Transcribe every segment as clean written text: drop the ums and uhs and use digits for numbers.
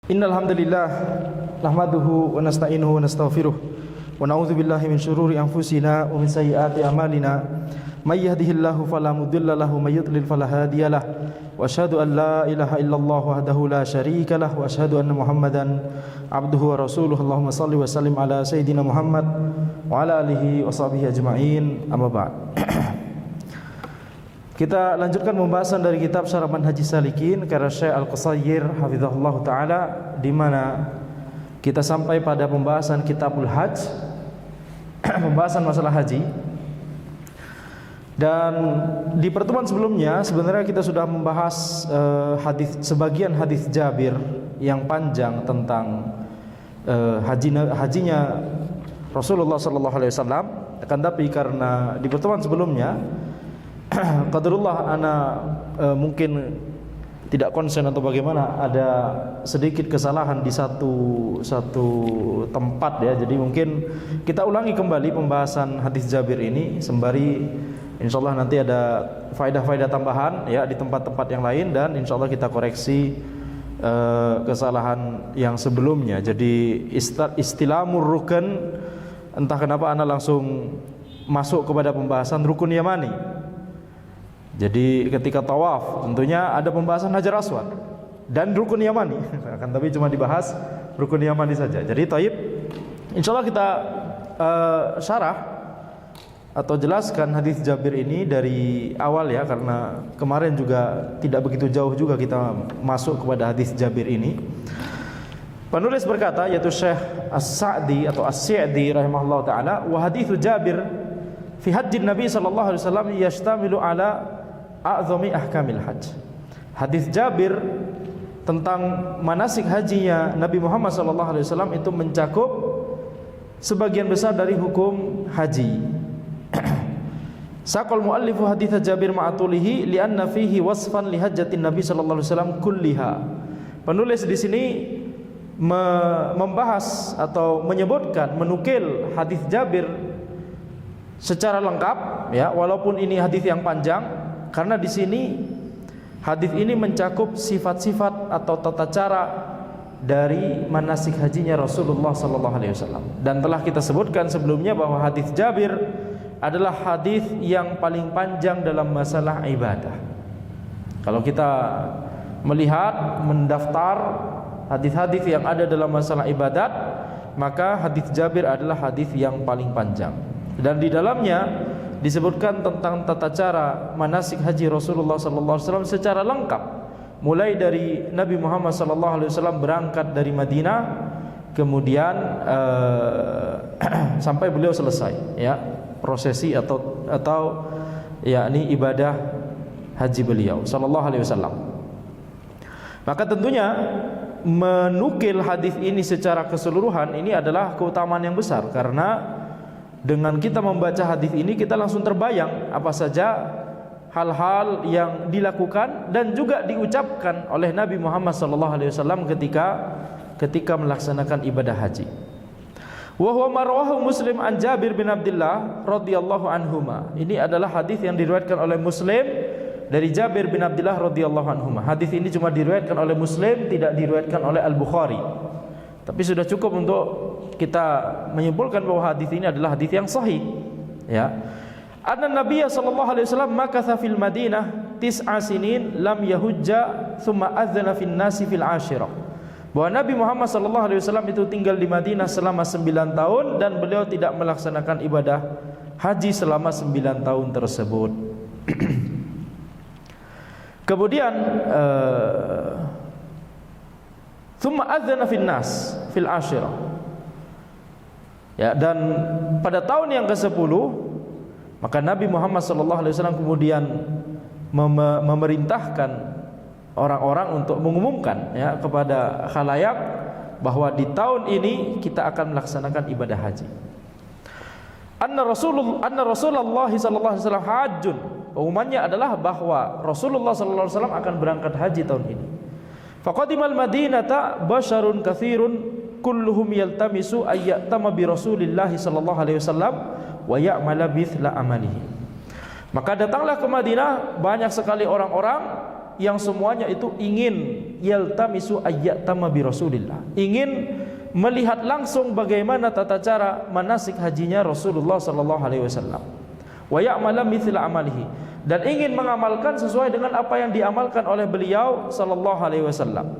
Innal hamdalillah nahmaduhu wa nasta'inuhu wa nastaghfiruh wa na'udzu billahi min shururi anfusina wa min sayyiati a'malina may yahdihillahu fala mudilla lahu wa may yudlil fala hadiyalah wa asyhadu an la ilaha illallah wahdahu la syarika lah wa asyhadu anna Muhammadan abduhu wa rasuluh. Allahumma shalli wa sallim ala sayidina Muhammad wa ala alihi wa sahbihi ajma'in. Amma ba'd. Kita lanjutkan pembahasan dari kitab Syarah Manhajis Salikin karya Syekh Al-Qusayyir hafizahullah taala, di mana kita sampai pada pembahasan Kitabul Hajj, pembahasan masalah haji. Dan di pertemuan sebelumnya sebenarnya kita sudah membahas sebagian hadis Jabir yang panjang tentang hajinya Rasulullah sallallahu alaihi wasallam. Akan tapi karena di pertemuan sebelumnya qadarullah ana mungkin tidak konsen atau bagaimana, ada sedikit kesalahan di satu tempat ya. Jadi mungkin kita ulangi kembali pembahasan hadis Jabir ini sembari insyaallah nanti ada faedah-faedah tambahan ya di tempat-tempat yang lain, dan insyaallah kita koreksi kesalahan yang sebelumnya. Jadi istilamur rukun, entah kenapa ana langsung masuk kepada pembahasan rukun yamani. Jadi ketika tawaf tentunya ada pembahasan Hajar Aswad dan rukun yamani, akan tapi cuma dibahas rukun yamani saja. Jadi taib, insyaallah kita syarah atau jelaskan hadis Jabir ini dari awal ya, karena kemarin juga tidak begitu jauh juga kita masuk kepada hadis Jabir ini. Penulis berkata, yaitu Syekh As-Sa'di atau As-Sa'di rahimahullah taala, wa haditsu Jabir fi hajjin Nabi sallallahu alaihi wasallam yashtamilu ala a'zami ahkamil hajj. Hadis Jabir tentang manasik hajinya Nabi Muhammad sallallahu alaihi wasallam itu mencakup sebagian besar dari hukum haji. Saqal muallifu hadits Jabir ma'atulihi li'anna fihi wasfan li hajjatin Nabi sallallahu alaihi wasallam kulliha. Penulis di sini membahas atau menyebutkan, menukil hadis Jabir secara lengkap ya, walaupun ini hadis yang panjang, karena di sini hadis ini mencakup sifat-sifat atau tata cara dari manasik hajinya Rasulullah sallallahu alaihi wasallam. Dan telah kita sebutkan sebelumnya bahwa hadis Jabir adalah hadis yang paling panjang dalam masalah ibadah. Kalau kita melihat mendaftar hadis-hadis yang ada dalam masalah ibadat, maka hadis Jabir adalah hadis yang paling panjang. Dan di dalamnya disebutkan tentang tata cara manasik haji Rasulullah sallallahu alaihi wasallam secara lengkap, mulai dari Nabi Muhammad sallallahu alaihi wasallam berangkat dari Madinah, kemudian sampai beliau selesai ya prosesi atau yakni ibadah haji beliau sallallahu alaihi wasallam. Maka tentunya menukil hadis ini secara keseluruhan ini adalah keutamaan yang besar, karena dengan kita membaca hadis ini kita langsung terbayang apa saja hal-hal yang dilakukan dan juga diucapkan oleh Nabi Muhammad SAW ketika melaksanakan ibadah haji. Wa huwa marwahu Muslim an Jabir bin Abdullah radhiyallahu anhuma. Ini adalah hadis yang diriwayatkan oleh Muslim dari Jabir bin Abdullah radhiyallahu anhuma. Hadis ini cuma diriwayatkan oleh Muslim, tidak diriwayatkan oleh Al-Bukhari. Tapi sudah cukup untuk kita menyimpulkan bahwa hadis ini adalah hadis yang sahih ya. Anna Nabiy sallallahu alaihi wasallam makatha fil Madinah 9 sinin lam yahujja thumma adzana fin nasi fil ashirah. Bahwa Nabi Muhammad sallallahu alaihi wasallam itu tinggal di Madinah selama 9 tahun dan beliau tidak melaksanakan ibadah haji selama 9 tahun tersebut. Kemudian thumma adzana fin nas fil ashirah. Ya, dan pada tahun yang ke-10 maka Nabi Muhammad sallallahu alaihi wasallam kemudian memerintahkan orang-orang untuk mengumumkan ya kepada khalayak bahwa di tahun ini kita akan melaksanakan ibadah haji. Anna Rasulullah sallallahu alaihi wasallam hajjun. Pengumumannya adalah bahwa Rasulullah sallallahu alaihi wasallam akan berangkat haji tahun ini. Faqadimal Madinata basyarun katsirun kulluhum yaltamisu ayyatama bi Rasulillah sallallahu alaihi wasallam wa ya'mala mithla amalihi. Maka datanglah ke Madinah banyak sekali orang-orang yang semuanya itu ingin yaltamisu ayyatama bi Rasulillah, ingin melihat langsung bagaimana tata cara manasik hajinya Rasulullah sallallahu alaihi wasallam. Wa ya'mala mithla amalihi, dan ingin mengamalkan sesuai dengan apa yang diamalkan oleh beliau sallallahu alaihi wasallam.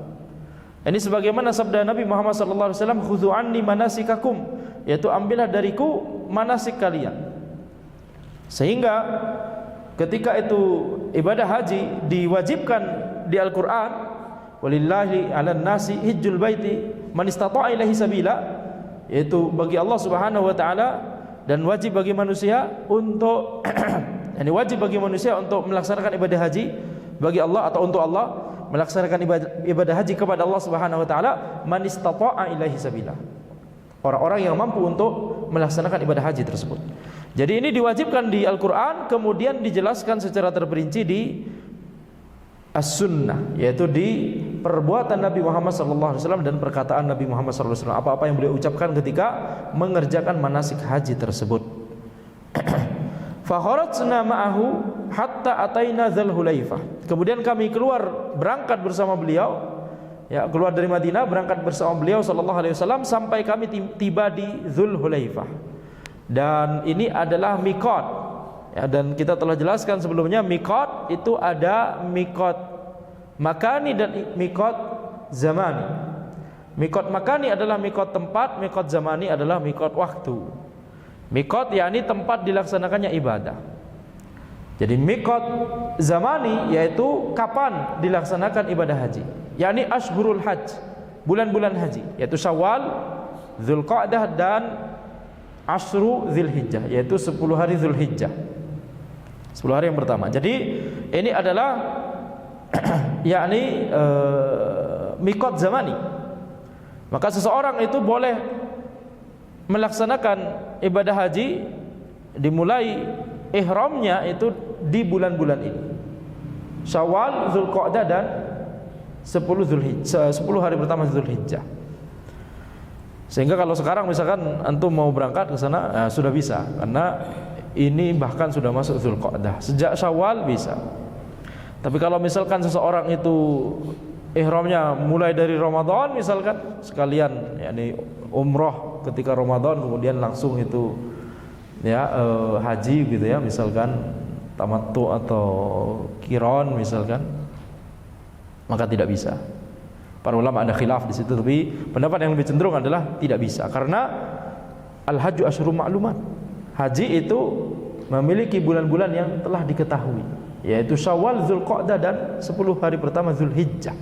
Ini sebagaimana sabda Nabi Muhammad sallallahu alaihi wasallam, khudhu anni manasikakum, yaitu ambillah dariku manasik kalian. Sehingga ketika itu ibadah haji diwajibkan di Al-Qur'an, walillahi 'alan nasi hajjul baiti man istata'a ilaihi sabila, yaitu bagi Allah Subhanahu wa taala dan wajib bagi manusia untuk ini wajib bagi manusia untuk melaksanakan ibadah haji bagi Allah, atau untuk Allah melaksanakan ibadah haji kepada Allah Subhanahu wa taala, man istata'a ilaihi sabila, orang-orang yang mampu untuk melaksanakan ibadah haji tersebut. Jadi ini diwajibkan di Al-Qur'an, kemudian dijelaskan secara terperinci di As-Sunnah, yaitu di perbuatan Nabi Muhammad SAW dan perkataan Nabi Muhammad SAW, apa-apa yang beliau ucapkan ketika mengerjakan manasik haji tersebut. Fa kharajna ma'ahu hatta ataina Dzul Hulaifah. Kemudian kami berangkat bersama beliau, ya, keluar dari Madinah berangkat bersama beliau sallallahu alaihi wasallam sampai kami tiba di Dzul Hulaifah. Dan ini adalah miqat, ya, dan kita telah jelaskan sebelumnya, miqat itu ada miqat makani dan miqat zamani. Miqat makani adalah miqat tempat, miqat zamani adalah miqat waktu. Miqat yakni tempat dilaksanakannya ibadah. Jadi miqat zamani yaitu kapan dilaksanakan ibadah haji, yakni ashhurul hajj, bulan-bulan haji, yaitu Syawal, Dzulqa'dah dan Ashru Dzulhijjah, yaitu 10 hari Dzulhijjah, 10 hari yang pertama. Jadi ini adalah yakni miqat zamani. Maka seseorang itu boleh melaksanakan ibadah haji dimulai ihramnya itu di bulan-bulan ini, Syawal, Dzulqa'dah dan 10 hari pertama Dzulhijjah. Sehingga kalau sekarang misalkan antum mau berangkat ke sana, sudah bisa, karena ini bahkan sudah masuk Dzulqa'dah. Sejak Syawal bisa. Tapi kalau misalkan seseorang itu ihramnya mulai dari Ramadan misalkan, sekalian yakni umroh ketika Ramadan, kemudian langsung itu ya haji gitu ya, misalkan tamattu atau qiran misalkan, maka tidak bisa. Para ulama ada khilaf di situ, tapi pendapat yang lebih cenderung adalah tidak bisa, karena al-hajju asyhurun ma'lumat. Haji itu memiliki bulan-bulan yang telah diketahui, yaitu Syawal, Dzulqa'dah dan 10 hari pertama Dzulhijjah.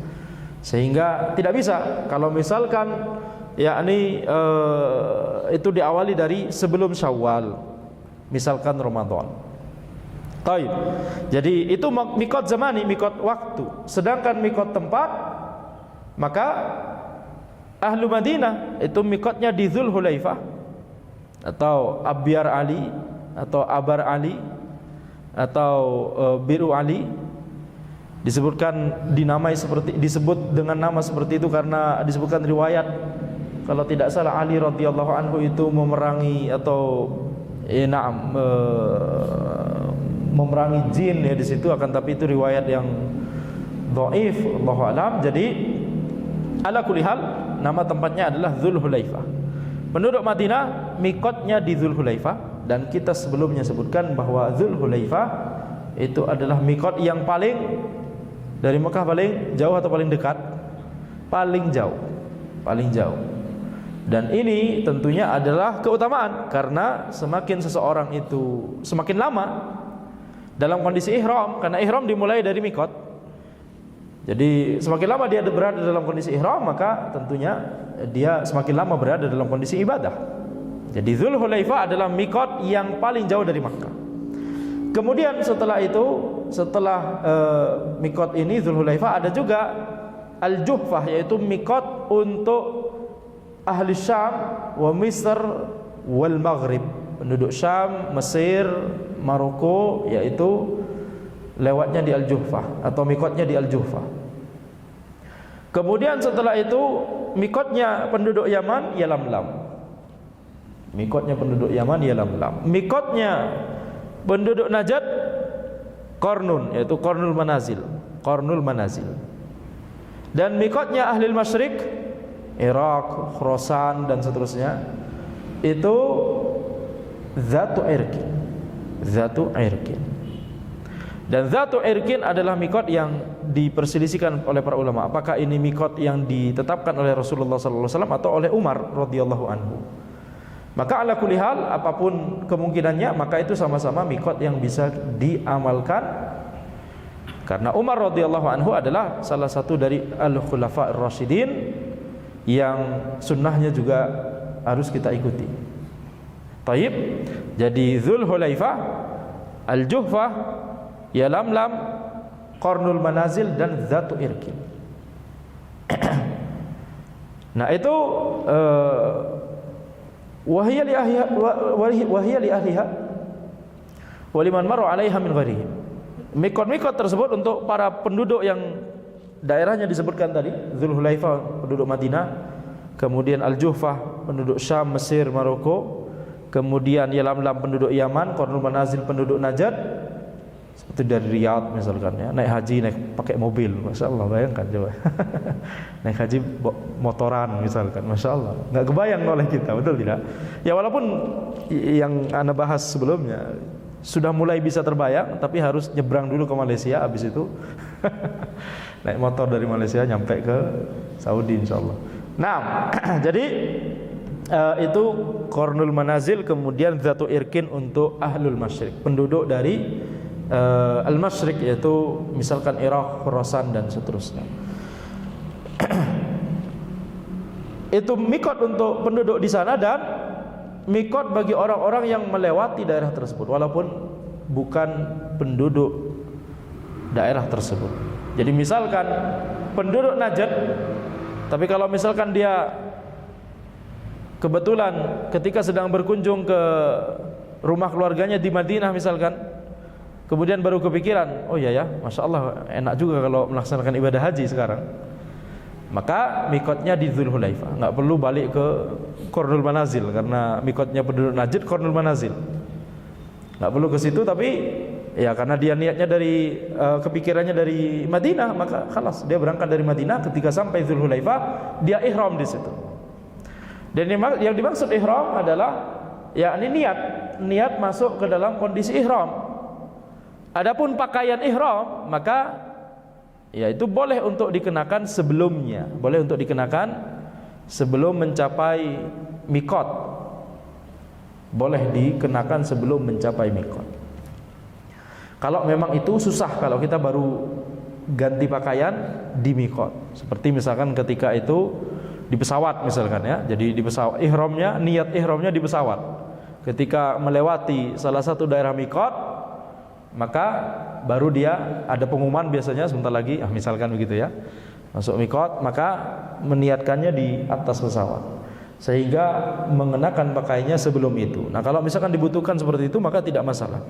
Sehingga tidak bisa kalau misalkan yakni itu diawali dari sebelum Syawal, misalkan Ramadan. Taib. Jadi itu miqat zamani, miqat waktu. Sedangkan miqat tempat, maka ahlu Madinah itu miqatnya di Dzul Hulaifah atau Abyar Ali atau Abar Ali atau Biru Ali. Disebutkan disebut dengan nama seperti itu karena disebutkan riwayat, kalau tidak salah Ali radhiyallahu anhu itu memerangi atau memerangi jin ya di situ, akan tapi itu riwayat yang dhaif, Allahu a'lam. Jadi ala kulli hal nama tempatnya adalah Dzul Hulaifah. Penduduk Madinah miqatnya di Dzul Hulaifah, dan kita sebelumnya sebutkan bahwa Dzul Hulaifah itu adalah miqat yang paling dari Mekah paling jauh atau paling dekat? Paling jauh. Paling jauh. Dan ini tentunya adalah keutamaan, karena semakin seseorang itu semakin lama dalam kondisi ihram, karena ihram dimulai dari miqat. Jadi semakin lama dia berada dalam kondisi ihram, maka tentunya dia semakin lama berada dalam kondisi ibadah. Jadi Dzul Hulaifah adalah miqat yang paling jauh dari Makkah. Kemudian setelah itu, setelah miqat ini Dzul Hulaifah, ada juga Al-Juhfah, yaitu miqat untuk ahli Syam wa Misr wal Maghrib, penduduk Syam, Mesir, Maroko, yaitu lewatnya di Al-Juhfah atau miqatnya di Al-Juhfah. Kemudian setelah itu miqatnya penduduk Yaman ya Lamlam. Miqatnya penduduk Yaman ya Lamlam. Miqatnya penduduk Najd Qarnun, yaitu Qarnul Manazil. Qarnul Manazil. Dan miqatnya ahli masyriq, Irak, Khurasan dan seterusnya, itu Dzatu Irqin. Dzatu Irqin. Dan Dzatu Irqin adalah miqat yang diperselisihkan oleh para ulama. Apakah ini miqat yang ditetapkan oleh Rasulullah sallallahu alaihi wasallam atau oleh Umar radhiyallahu anhu? Maka ala kulli hal, apapun kemungkinannya, maka itu sama-sama miqat yang bisa diamalkan, karena Umar radhiyallahu anhu adalah salah satu dari al-khulafa ar-rasyidin yang sunnahnya juga harus kita ikuti. Taib. Jadi Dzulhulaifah, Al-Juhfah, Yalamlam, Qarnul Manazil dan Dzatu Irqin. Nah itu wahiyya li ahliha wa liman marra 'alaiha min ghairihim. Mikot-mikot tersebut untuk para penduduk yang daerahnya disebutkan tadi, Dzulhulaifah penduduk Madinah, kemudian Al-Juhfah penduduk Syam, Mesir, Maroko, kemudian Yalamlam penduduk Yaman, Qarnul Manazil penduduk Najd, seperti dari Riyadh misalkan ya, naik haji naik pakai mobil, masya Allah, bayangkan coba. Naik haji motoran misalkan, masya Allah, nggak kebayang oleh kita, betul tidak? Ya walaupun yang anda bahas sebelumnya sudah mulai bisa terbayang, tapi harus nyebrang dulu ke Malaysia, habis itu naik motor dari Malaysia nyampe ke Saudi insya Allah. Nah, jadi itu Qarnul Manazil, kemudian Dzatu Irqin untuk Ahlul Masyriq, penduduk dari Al-Masyriq, yaitu misalkan Irak, Khurasan dan seterusnya. Itu mikot untuk penduduk di sana, dan mikot bagi orang-orang yang melewati daerah tersebut walaupun bukan penduduk daerah tersebut. Jadi misalkan penduduk Najd, tapi kalau misalkan dia kebetulan ketika sedang berkunjung ke rumah keluarganya di Madinah misalkan, kemudian baru kepikiran, oh iya ya, masya Allah enak juga kalau melaksanakan ibadah haji sekarang, maka mikotnya di Dzulhulaifah, nggak perlu balik ke Qarnul Manazil, karena mikotnya penduduk Najd Qarnul Manazil, nggak perlu ke situ. Tapi ya karena dia niatnya dari kepikirannya dari Madinah, maka khalas dia berangkat dari Madinah, ketika sampai Dzulhulaifah dia ihram di situ. Dan yang dimaksud ihram adalah yakni niat masuk ke dalam kondisi ihram. Adapun pakaian ihram, maka ya itu boleh untuk dikenakan sebelumnya, boleh untuk dikenakan sebelum mencapai mikot, boleh dikenakan sebelum mencapai mikot. Kalau memang itu susah, kalau kita baru ganti pakaian di mikot, seperti misalkan ketika itu di pesawat misalkan ya, jadi di pesawat ihramnya, niat ihramnya di pesawat, ketika melewati salah satu daerah mikot, maka baru dia ada pengumuman biasanya sebentar lagi, misalkan begitu ya, masuk mikot, maka meniatkannya di atas pesawat, sehingga mengenakan pakaiannya sebelum itu. Nah kalau misalkan dibutuhkan seperti itu, maka tidak masalah.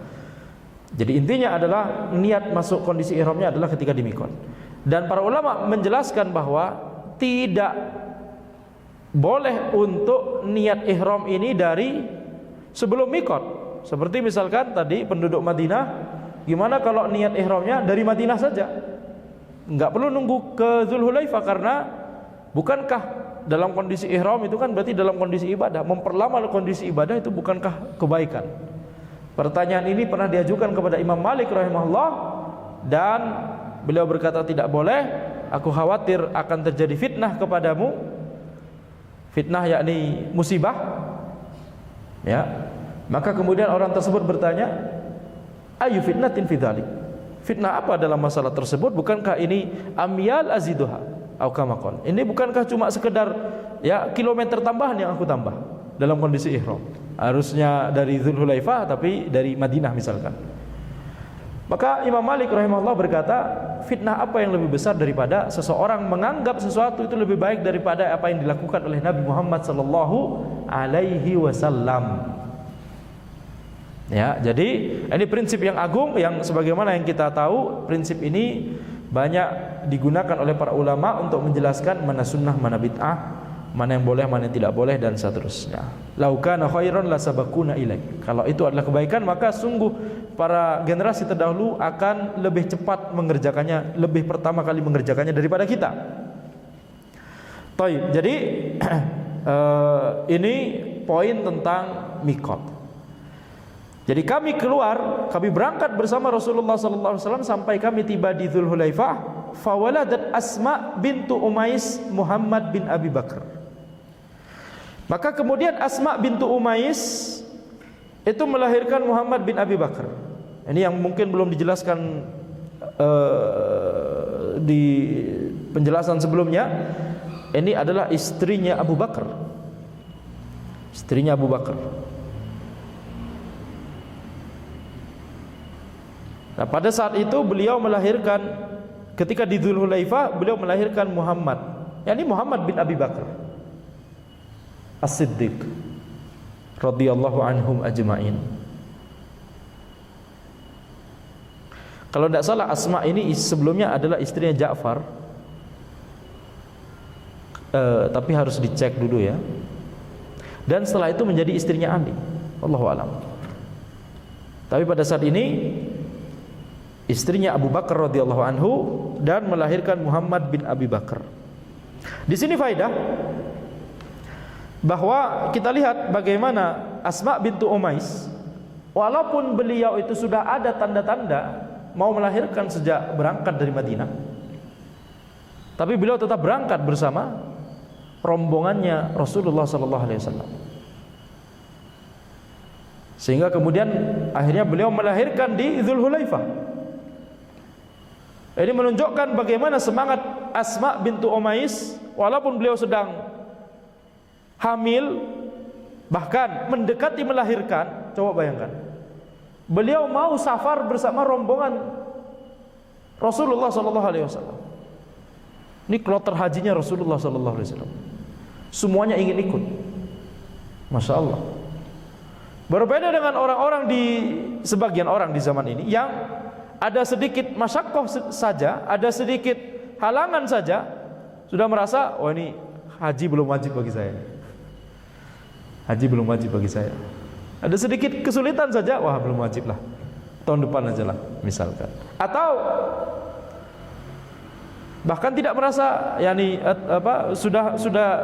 Jadi intinya adalah niat masuk kondisi ihramnya adalah ketika di mikot. Dan para ulama menjelaskan bahwa tidak boleh untuk niat ihram ini dari sebelum mikot. Seperti misalkan tadi penduduk Madinah, gimana kalau niat ihramnya dari Madinah saja, nggak perlu nunggu ke Dzulhulaifah, karena bukankah dalam kondisi ihram itu kan berarti dalam kondisi ibadah, memperlama kondisi ibadah itu bukankah kebaikan? Pertanyaan ini pernah diajukan kepada Imam Malik rahimahullah, dan beliau berkata tidak boleh, aku khawatir akan terjadi fitnah kepadamu, fitnah yakni musibah ya. Maka kemudian orang tersebut bertanya, ayu fitnatin fi dzalik, fitnah apa dalam masalah tersebut? Bukankah ini amyal aziduha au kama qala, ini bukankah cuma sekedar ya kilometer tambahan yang aku tambah dalam kondisi ihram, harusnya dari Dzulhulaifah tapi dari Madinah misalkan. Maka Imam Malik rahimahullah berkata, fitnah apa yang lebih besar daripada seseorang menganggap sesuatu itu lebih baik daripada apa yang dilakukan oleh Nabi Muhammad sallallahu alaihi wasallam. Ya, jadi ini prinsip yang agung yang sebagaimana yang kita tahu, prinsip ini banyak digunakan oleh para ulama untuk menjelaskan mana sunnah, mana bid'ah, mana yang boleh, mana yang tidak boleh dan seterusnya. Lau kana khairan la sabaquna ilaih. Kalau itu adalah kebaikan, maka sungguh para generasi terdahulu akan lebih cepat mengerjakannya, lebih pertama kali mengerjakannya daripada kita. Taib. Jadi ini poin tentang mikot. Jadi kami berangkat bersama Rasulullah sallallahu alaihi wasallam sampai kami tiba di Dzulhulaifah, fawaladat Asma bintu Umais Muhammad bin Abi Bakar. Maka kemudian Asma bintu Umais itu melahirkan Muhammad bin Abi Bakar. Ini yang mungkin belum dijelaskan di penjelasan sebelumnya. Ini adalah istrinya Abu Bakar. Istrinya Abu Bakar. Nah, pada saat itu beliau melahirkan, ketika di Dzulhulaifah beliau melahirkan Muhammad, yakni Muhammad bin Abi Bakar As-Siddiq radhiyallahu anhum ajma'in. Kalau tidak salah Asma ini sebelumnya adalah istrinya Ja'far, tapi harus dicek dulu ya. Dan setelah itu menjadi istrinya Ali, wallahu alam. Tapi pada saat ini istrinya Abu Bakar radhiyallahu anhu dan melahirkan Muhammad bin Abi Bakar. Di sini faedah bahwa kita lihat bagaimana Asma bintu Umais, walaupun beliau itu sudah ada tanda-tanda mau melahirkan sejak berangkat dari Madinah, tapi beliau tetap berangkat bersama rombongannya Rasulullah sallallahu alaihi wasallam. Sehingga kemudian akhirnya beliau melahirkan di Dzulhulaifah. Ini menunjukkan bagaimana semangat Asma bintu Umais walaupun beliau sedang hamil, bahkan mendekati melahirkan. Coba bayangkan, beliau mau safar bersama rombongan Rasulullah sallallahu alaihi wasallam. Ini kloter hajinya Rasulullah sallallahu alaihi wasallam. Semuanya ingin ikut. Masya Allah. Berbeda dengan orang-orang sebagian orang di zaman ini yang ada sedikit masyaqqah saja, ada sedikit halangan saja, sudah merasa, oh ini haji belum wajib bagi saya. Haji belum wajib bagi saya. Ada sedikit kesulitan saja, wah belum wajib lah. Tahun depan aja lah, misalkan. Atau bahkan tidak merasa, yakni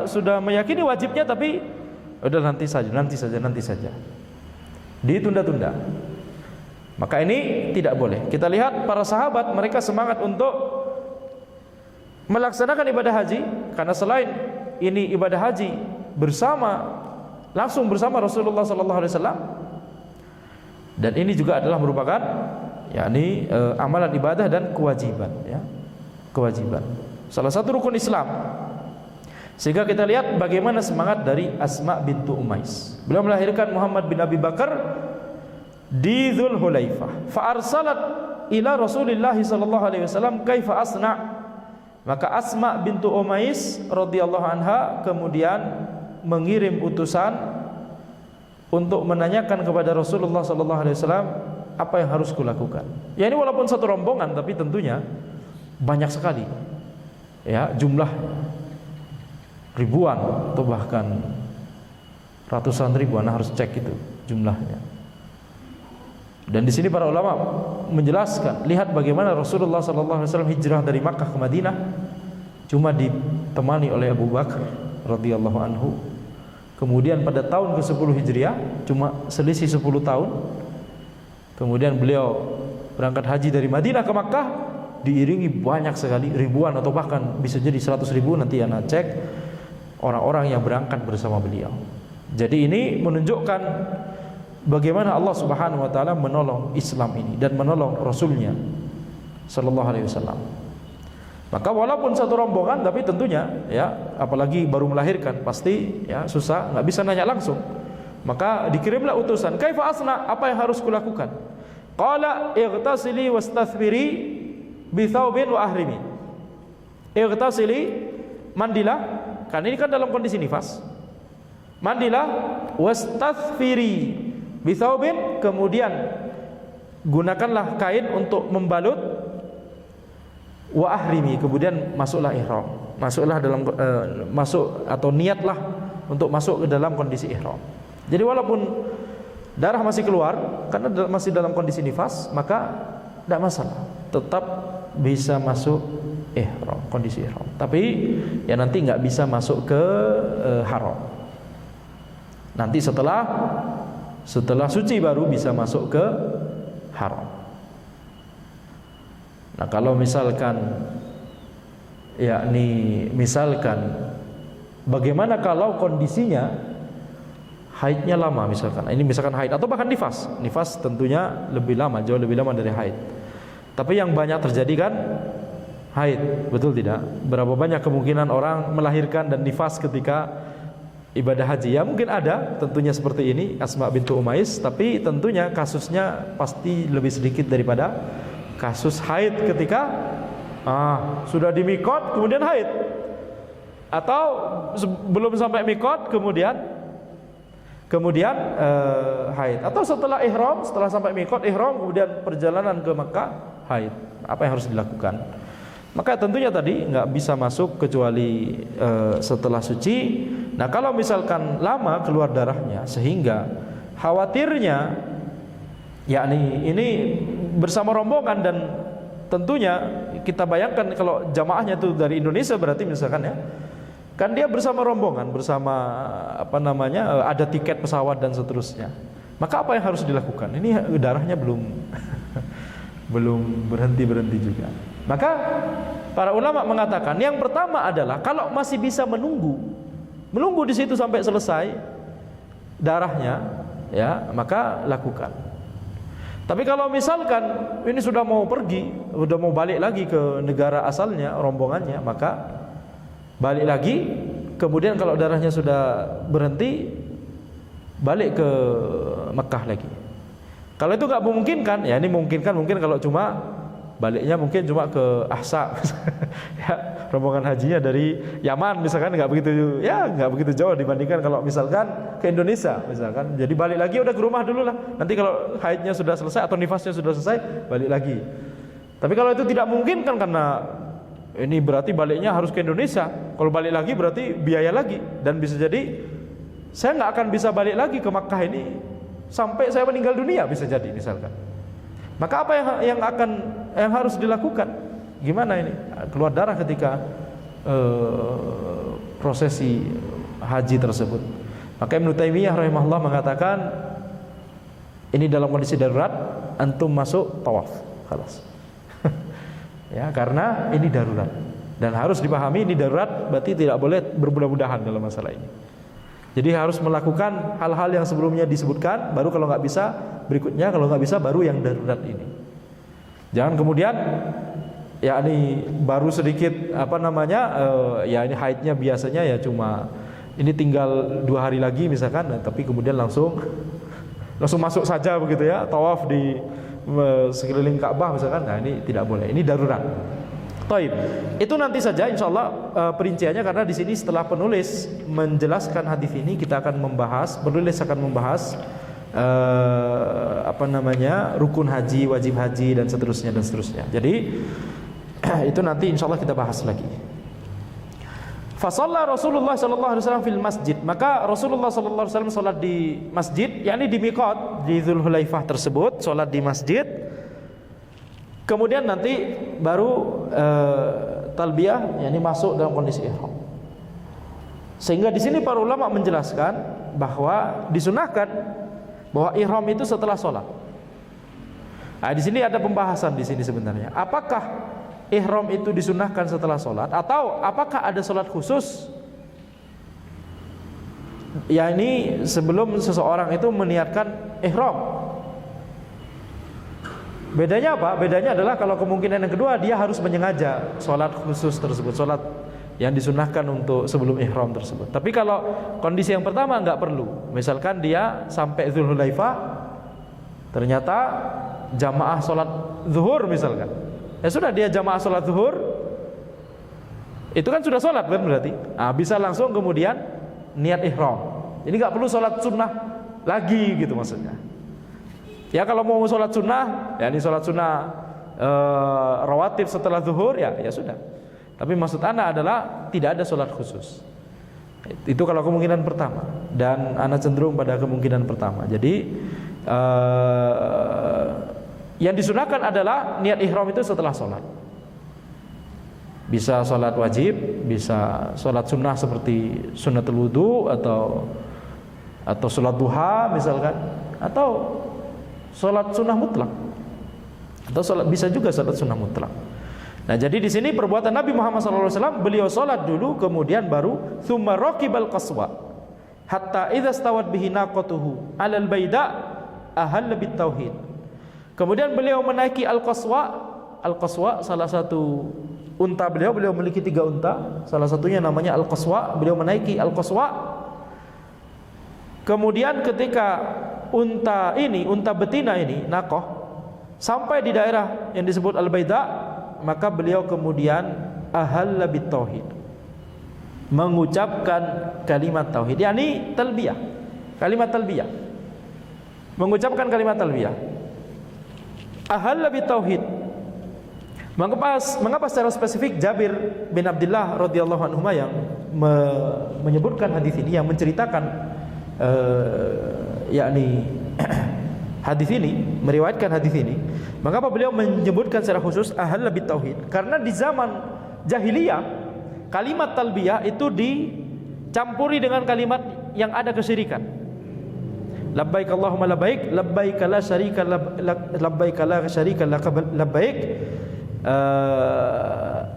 sudah meyakini wajibnya, tapi udah nanti saja. Ditunda-tunda. Maka ini tidak boleh. Kita lihat para sahabat, mereka semangat untuk melaksanakan ibadah haji, karena selain ini ibadah haji langsung bersama Rasulullah sallallahu alaihi wasallam, dan ini juga adalah merupakan yakni amalan ibadah dan kewajiban, ya. Kewajiban. Salah satu rukun Islam. Sehingga kita lihat bagaimana semangat dari Asma bintu Umais. Beliau melahirkan Muhammad bin Abi Bakar di Dzulhulaifah. Fa arsalat ila Rasulillah sallallahu alaihi wasallam kaifa asna. Maka Asma bintu Umais radhiyallahu anha kemudian mengirim utusan untuk menanyakan kepada Rasulullah sallallahu alaihi wasallam apa yang harus kulakukan. Ya, ini walaupun satu rombongan tapi tentunya banyak sekali. Ya, jumlah ribuan atau bahkan ratusan ribuan, harus cek itu jumlahnya. Dan di sini para ulama menjelaskan, lihat bagaimana Rasulullah sallallahu alaihi wasallam hijrah dari Makkah ke Madinah cuma ditemani oleh Abu Bakar radhiyallahu anhu. Kemudian pada tahun ke-10 Hijriah, cuma selisih 10 tahun, kemudian beliau berangkat haji dari Madinah ke Makkah, diiringi banyak sekali, ribuan atau bahkan bisa jadi 100.000, nanti anak cek orang-orang yang berangkat bersama beliau. Jadi ini menunjukkan bagaimana Allah Subhanahu wa taala menolong Islam ini dan menolong Rasulnya sallallahu alaihi wasallam. Maka walaupun satu rombongan, tapi tentunya ya, apalagi baru melahirkan, pasti ya susah, nggak bisa nanya langsung. Maka dikirimlah utusan, kaifa asna, apa yang harus kulakukan? Qala ightasili wastathfiri bi thawbin wa ahrimi. Ightasili, mandilah, kan ini kan dalam kondisi nifas. Mandilah, wastathfiri bi thawbin, kemudian gunakanlah kain untuk membalut, wa ahrimi, kemudian masuklah ihram, masuklah dalam masuk atau niatlah untuk masuk ke dalam kondisi ihram. Jadi walaupun darah masih keluar karena masih dalam kondisi nifas, maka tidak masalah, tetap bisa masuk ihram, kondisi ihram. Tapi ya nanti nggak bisa masuk ke haram. Nanti setelah suci baru bisa masuk ke haram. Nah, kalau misalkan bagaimana kalau kondisinya haidnya lama misalkan. Ini misalkan haid atau bahkan nifas. Nifas tentunya lebih lama, jauh lebih lama dari haid. Tapi yang banyak terjadi kan haid, betul tidak? Berapa banyak kemungkinan orang melahirkan dan nifas ketika ibadah haji? Ya mungkin ada, tentunya seperti ini Asma bintu Umais, tapi tentunya kasusnya pasti lebih sedikit daripada kasus haid ketika sudah di mikot kemudian haid, atau belum sampai mikot kemudian haid, atau setelah ihram, setelah sampai mikot ihram kemudian perjalanan ke Makkah haid. Apa yang harus dilakukan? Maka tentunya tadi nggak bisa masuk kecuali setelah suci. Nah, kalau misalkan lama keluar darahnya sehingga khawatirnya ini bersama rombongan, dan tentunya kita bayangkan kalau jamaahnya itu dari Indonesia, berarti misalkan ya, kan dia bersama rombongan, bersama ada tiket pesawat dan seterusnya. Maka apa yang harus dilakukan? Ini darahnya belum berhenti juga. Maka para ulama mengatakan yang pertama adalah kalau masih bisa menunggu di situ sampai selesai darahnya, ya maka lakukan. Tapi kalau misalkan ini sudah mau pergi, sudah mau balik lagi ke negara asalnya rombongannya, maka balik lagi. Kemudian kalau darahnya sudah berhenti, balik ke Mekah lagi. Kalau itu nggak memungkinkan, ya ini memungkinkan mungkin kalau cuma baliknya mungkin cuma ke Ahsa, ya, rombongan hajinya dari Yaman misalkan, nggak begitu jauh dibandingkan kalau misalkan ke Indonesia misalkan. Jadi balik lagi udah ke rumah dulu lah. Nanti kalau haidnya sudah selesai atau nifasnya sudah selesai, balik lagi. Tapi kalau itu tidak mungkin kan, karena ini berarti baliknya harus ke Indonesia. Kalau balik lagi berarti biaya lagi, dan bisa jadi saya nggak akan bisa balik lagi ke Makkah ini sampai saya meninggal dunia, bisa jadi misalkan. Maka apa yang harus dilakukan? Gimana ini? Keluar darah ketika prosesi haji tersebut. Maka Ibnu Taimiyah rahimahullah mengatakan ini dalam kondisi darurat, antum masuk tawaf, khalas. Ya, karena ini darurat. Dan harus dipahami ini darurat berarti tidak boleh bermudah-mudahan dalam masalah ini. Jadi harus melakukan hal-hal yang sebelumnya disebutkan, baru kalau nggak bisa berikutnya, kalau nggak bisa baru yang darurat ini. Jangan kemudian ini baru sedikit ini haidnya biasanya ya cuma ini tinggal 2 hari lagi misalkan, tapi kemudian langsung masuk saja begitu ya, tawaf di sekeliling Ka'bah misalkan. Nah, ini tidak boleh, ini darurat. Taib. Itu nanti saja insyaallah perinciannya, karena di sini setelah penulis menjelaskan hadis ini penulis akan membahas rukun haji, wajib haji dan seterusnya. Jadi itu nanti insyaallah kita bahas lagi. Fa shalla Rasulullah sallallahu alaihi wasallam fil masjid. Maka Rasulullah sallallahu alaihi wasallam salat di masjid, yakni di miqat di Dzulhulaifah tersebut, salat di masjid. Kemudian nanti baru talbiyah, yakni masuk dalam kondisi ihram. Sehingga di sini para ulama menjelaskan bahwa disunahkan bahwa ihram itu setelah sholat. Nah, di sini ada pembahasan di sini sebenarnya. Apakah ihram itu disunahkan setelah sholat, atau apakah ada sholat khusus? Ya, ini sebelum seseorang itu meniatkan ihram. Bedanya apa? Bedanya adalah kalau kemungkinan yang kedua, dia harus menyengaja sholat khusus tersebut, sholat yang disunahkan untuk sebelum ihram tersebut. Tapi kalau kondisi yang pertama nggak perlu. Misalkan dia sampai Dzulhulaifah, ternyata jamaah sholat zuhur misalkan, ya sudah, dia jamaah sholat zuhur, itu kan sudah sholat kan berarti. Bisa langsung kemudian niat ihram. Jadi nggak perlu sholat sunnah lagi gitu maksudnya. Ya kalau mau sholat sunnah, ya ini sholat sunnah rawatib setelah zuhur, ya sudah. Tapi maksud ana adalah tidak ada sholat khusus. Itu kalau kemungkinan pertama, dan ana cenderung pada kemungkinan pertama. Jadi yang disunahkan adalah niat ihram itu setelah sholat. Bisa sholat wajib, bisa sholat sunnah seperti sunnatul wudu atau sholat duha misalkan, atau sholat sunnah mutlak, atau bisa juga sholat sunnah mutlak. Nah, jadi di sini perbuatan Nabi Muhammad SAW, beliau sholat dulu, kemudian baru thumma raqibal qaswa hatta idza stawat bihi naqatuhu 'alal baida ahalla bit tauhid. Kemudian beliau menaiki al-qaswa. Al-qaswa salah satu unta beliau memiliki 3 unta, salah satunya namanya al-qaswa. Beliau menaiki al-qaswa. Kemudian ketika unta betina ini naqah sampai di daerah yang disebut al-baida, maka beliau kemudian ahalla bit tauhid, mengucapkan kalimat tauhid, yakni talbiyah, kalimat talbiyah, mengucapkan kalimat talbiyah, ahalla bit tauhid. Mengapa secara spesifik Jabir bin Abdullah radhiyallahu anhu yang menyebutkan hadis ini, yang menceritakan yakni hadis ini, meriwayatkan hadis ini, mengapa beliau menyebutkan secara khusus ahalla bit tauhid? Karena di zaman jahiliyah kalimat talbiyah itu dicampuri dengan kalimat yang ada kesyirikan. Labbaik Allahumma labbaik, labbaik la syarika labbaik la syarika lak labbaik,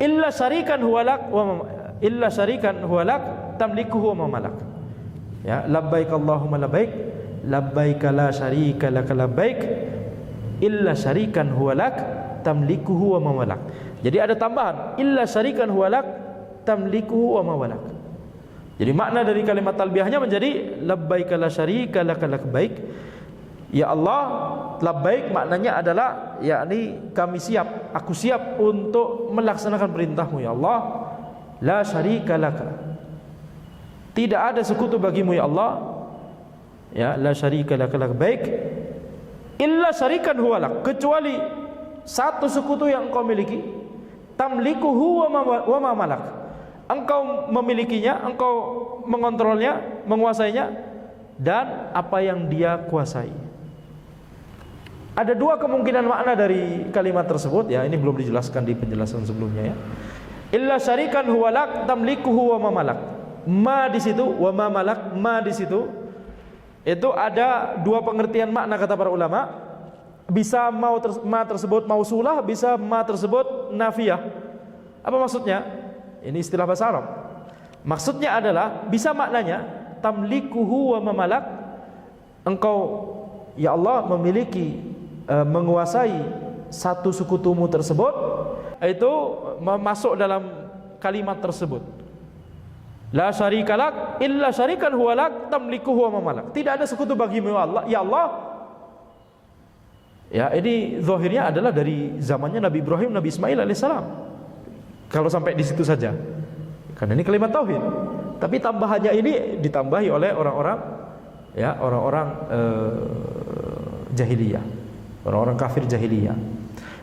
illa syarikan huwalak tamlikuhu wa malak. Ya, labbaik Allahumma labbaik, labbaik la syarika lak labbaik, illa syarikan huwalak tamlikuhu wa malak. Jadi ada tambahan illa syarikan huwalak tamlikuhu wa malak. Jadi makna dari kalimat talbiyahnya menjadi labbaik la syarika lak labbaik. Ya Allah, labbaik maknanya adalah yakni kami siap, aku siap untuk melaksanakan perintahmu ya Allah. La syarika laka, tidak ada sekutu bagimu ya Allah. Ya, la syarika laka labbaik, illa syarikan huwalak, kecuali satu sekutu yang engkau miliki, tamlikuhu wa ma malak, engkau memilikinya, engkau mengontrolnya, menguasainya, dan apa yang dia kuasai. Ada 2 kemungkinan makna dari kalimat tersebut, ya, ini belum dijelaskan di penjelasan sebelumnya ya. Illa syarikan huwalak tamlikuhu wa ma malak. Ma di situ wa ma malak, ma di situ itu ada 2 pengertian makna kata para ulama. Bisa ma tersebut mausulah, bisa ma tersebut nafiyah. Apa maksudnya? Ini istilah bahasa Arab. Maksudnya adalah bisa maknanya tamlikuhu wa ma malak, engkau ya Allah memiliki, menguasai satu sekutumu tersebut, itu masuk dalam kalimat tersebut. La syarikalak illa syarikan huwalak tamlikuhu wa malak. Tidak ada sekutu bagimu ya Allah, ya Allah. Ya, ini zahirnya adalah dari zamannya Nabi Ibrahim, Nabi Ismail alaihissalam. Kalau sampai di situ saja, karena ini kalimat tauhid. Tapi tambahannya ini ditambahi oleh orang-orang, ya, orang-orang jahiliyah, orang-orang kafir jahiliyah,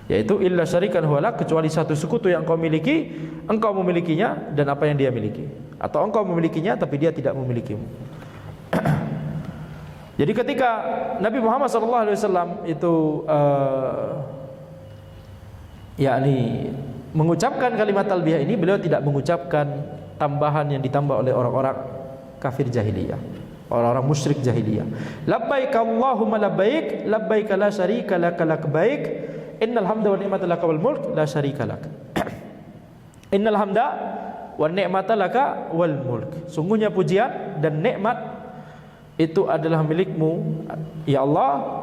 yaitu illa syarikan huwalak, kecuali satu sekutu yang engkau miliki, engkau memilikinya dan apa yang dia miliki, atau engkau memilikinya tapi dia tidak memilikimu. Jadi ketika Nabi Muhammad SAW itu yakni mengucapkan kalimat talbiyah ini, beliau tidak mengucapkan tambahan yang ditambah oleh orang-orang kafir jahiliyah, orang-orang musyrik jahiliyah. Labbaik Allahumma labbaik, labbaik la syarika lak labbaik, innal hamda wan ni'mata laka wal mulk la syarika lak. Innal hamda wan ni'mata laka wal mulk, sungguhnya pujian dan nikmat itu adalah milikmu ya Allah.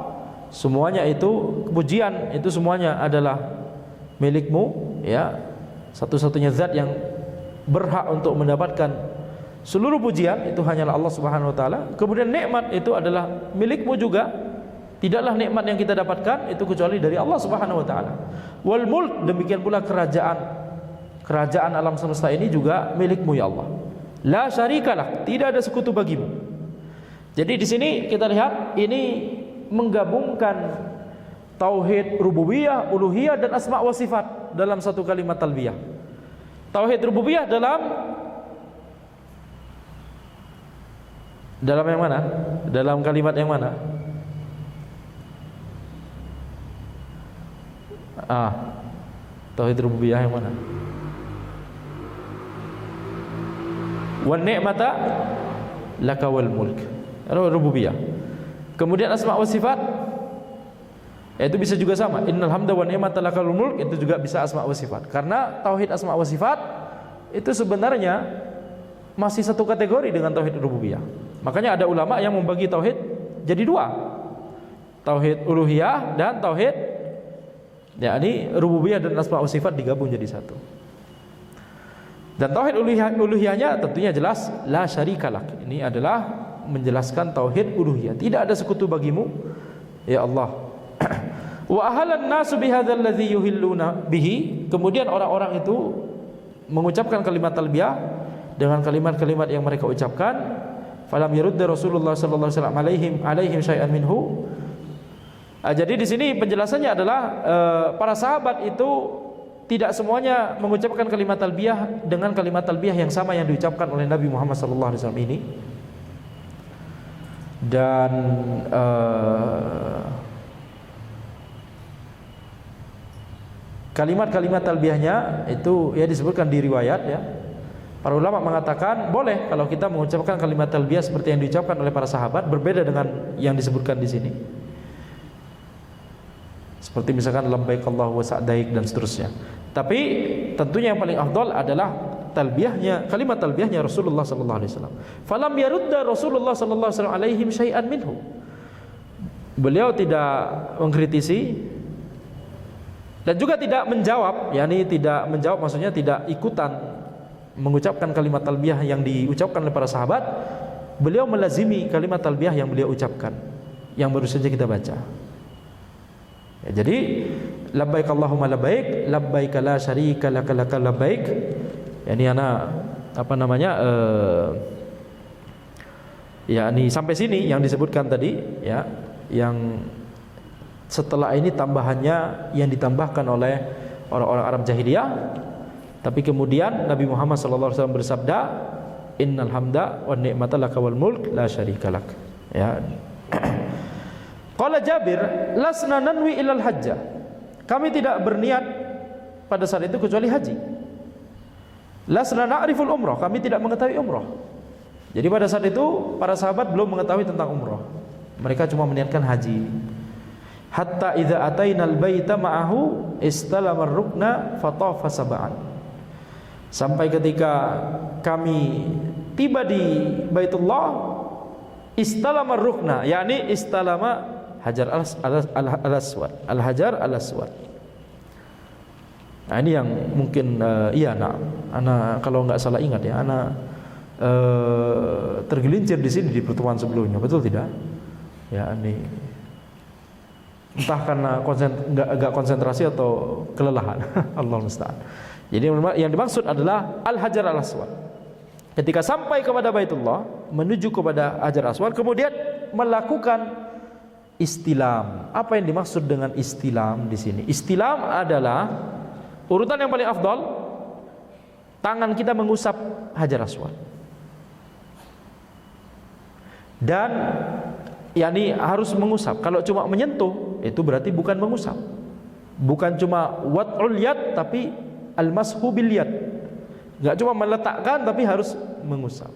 Semuanya itu pujian, itu semuanya adalah milikmu, ya. Satu-satunya zat yang berhak untuk mendapatkan seluruh pujian itu hanyalah Allah Subhanahu wa taala. Kemudian nikmat itu adalah milikmu juga. Tidaklah nikmat yang kita dapatkan itu kecuali dari Allah Subhanahu wa taala. Wal mulk, demikian pula kerajaan alam semesta ini juga milikmu ya Allah. La syarikalah, tidak ada sekutu bagimu. Jadi di sini kita lihat ini menggabungkan tauhid rububiyah, uluhiyah dan asma wa sifat dalam satu kalimat talbiyah. Tauhid rububiyah dalam yang mana? Dalam kalimat yang mana? Tauhid rububiyah yang mana? wan ni'mata laka wal mulk, rububiyah. Kemudian asma wa sifat, itu bisa juga sama, innal hamda wan ni'mata laka wal mulk, itu juga bisa asma wa sifat. Karena tauhid asma wa sifat itu sebenarnya masih satu kategori dengan tauhid rububiyah. Makanya ada ulama yang membagi tauhid jadi dua, tauhid uluhiyah dan tauhid yakni rububiyah dan asma wa sifat digabung jadi satu. Dan tauhid uluhiyahnya tentunya jelas la syarikalak. Ini adalah menjelaskan tauhid uluhiyah, tidak ada sekutu bagimu ya Allah. Wa ahalan nasu bihadzal ladzi yuhilluna bihi. Kemudian orang-orang itu mengucapkan kalimat talbiyah dengan kalimat-kalimat yang mereka ucapkan. Falam yarudda Rasulullah sallallahu alaihi wasallam alaihim syai'an minhu. Jadi di sini penjelasannya adalah para sahabat itu tidak semuanya mengucapkan kalimat talbiyah dengan kalimat talbiyah yang sama yang diucapkan oleh Nabi Muhammad sallallahu alaihi wasallam ini. Dan kalimat-kalimat talbiyahnya itu ya disebutkan di riwayat ya. Para ulama mengatakan boleh kalau kita mengucapkan kalimat talbiyah seperti yang diucapkan oleh para sahabat, berbeda dengan yang disebutkan di sini. Seperti misalkan labbaik Allahu wa sa'daik dan seterusnya. Tapi tentunya yang paling afdal adalah talbiyahnya, kalimat talbiyahnya Rasulullah sallallahu alaihi wasallam. Falam yarudda Rasulullah sallallahu alaihi wasallam alaihim syai'an minhu. Beliau tidak mengkritisi dan juga tidak menjawab, yakni tidak menjawab maksudnya tidak ikutan mengucapkan kalimat talbiyah yang diucapkan oleh para sahabat. Beliau melazimi kalimat talbiyah yang beliau ucapkan, yang baru saja kita baca. Ya, jadi labbaik Allahumma labbaik, labbaik la syarika laka laka labbaik. Yani yakni sampai sini yang disebutkan tadi ya, yang setelah ini tambahannya yang ditambahkan oleh orang-orang Arab jahiliyah. Tapi kemudian Nabi Muhammad SAW bersabda, innal hamda wan ni'mata laka wal mulk la syarika lak. Ya. Qala Jabir, lasna nanwi ilal hajjah. Kami tidak berniat pada saat itu kecuali haji. Lasna na'riful umrah, kami tidak mengetahui umrah. Jadi pada saat itu para sahabat belum mengetahui tentang umrah. Mereka cuma meniatkan haji. Hatta idza atainal baita ma'ahu istalama ar-rukna fatafa sab'an. Sampai ketika kami tiba di Baitullah, istalama ar-rukna, yakni istalama Hajar al-Aswad, al-Hajar al-Aswad. Nah, ini yang mungkin ana kalau nggak salah ingat ya, ana tergelincir di sini di pertemuan sebelumnya, betul tidak? Ya, ini entah karena nggak konsentrasi atau kelelahan. Allah musta'an. Jadi yang dimaksud adalah al-Hajar al-Aswad. Ketika sampai kepada Baitullah, menuju kepada Hajar al-Aswad, kemudian melakukan istilam. Apa yang dimaksud dengan istilam di sini? Istilam adalah urutan yang paling afdal, tangan kita mengusap Hajar Aswad. Dan yakni harus mengusap. Kalau cuma menyentuh, itu berarti bukan mengusap. Bukan cuma wad'ul yad, tapi al-mashu bil yad. Enggak cuma meletakkan, tapi harus mengusap.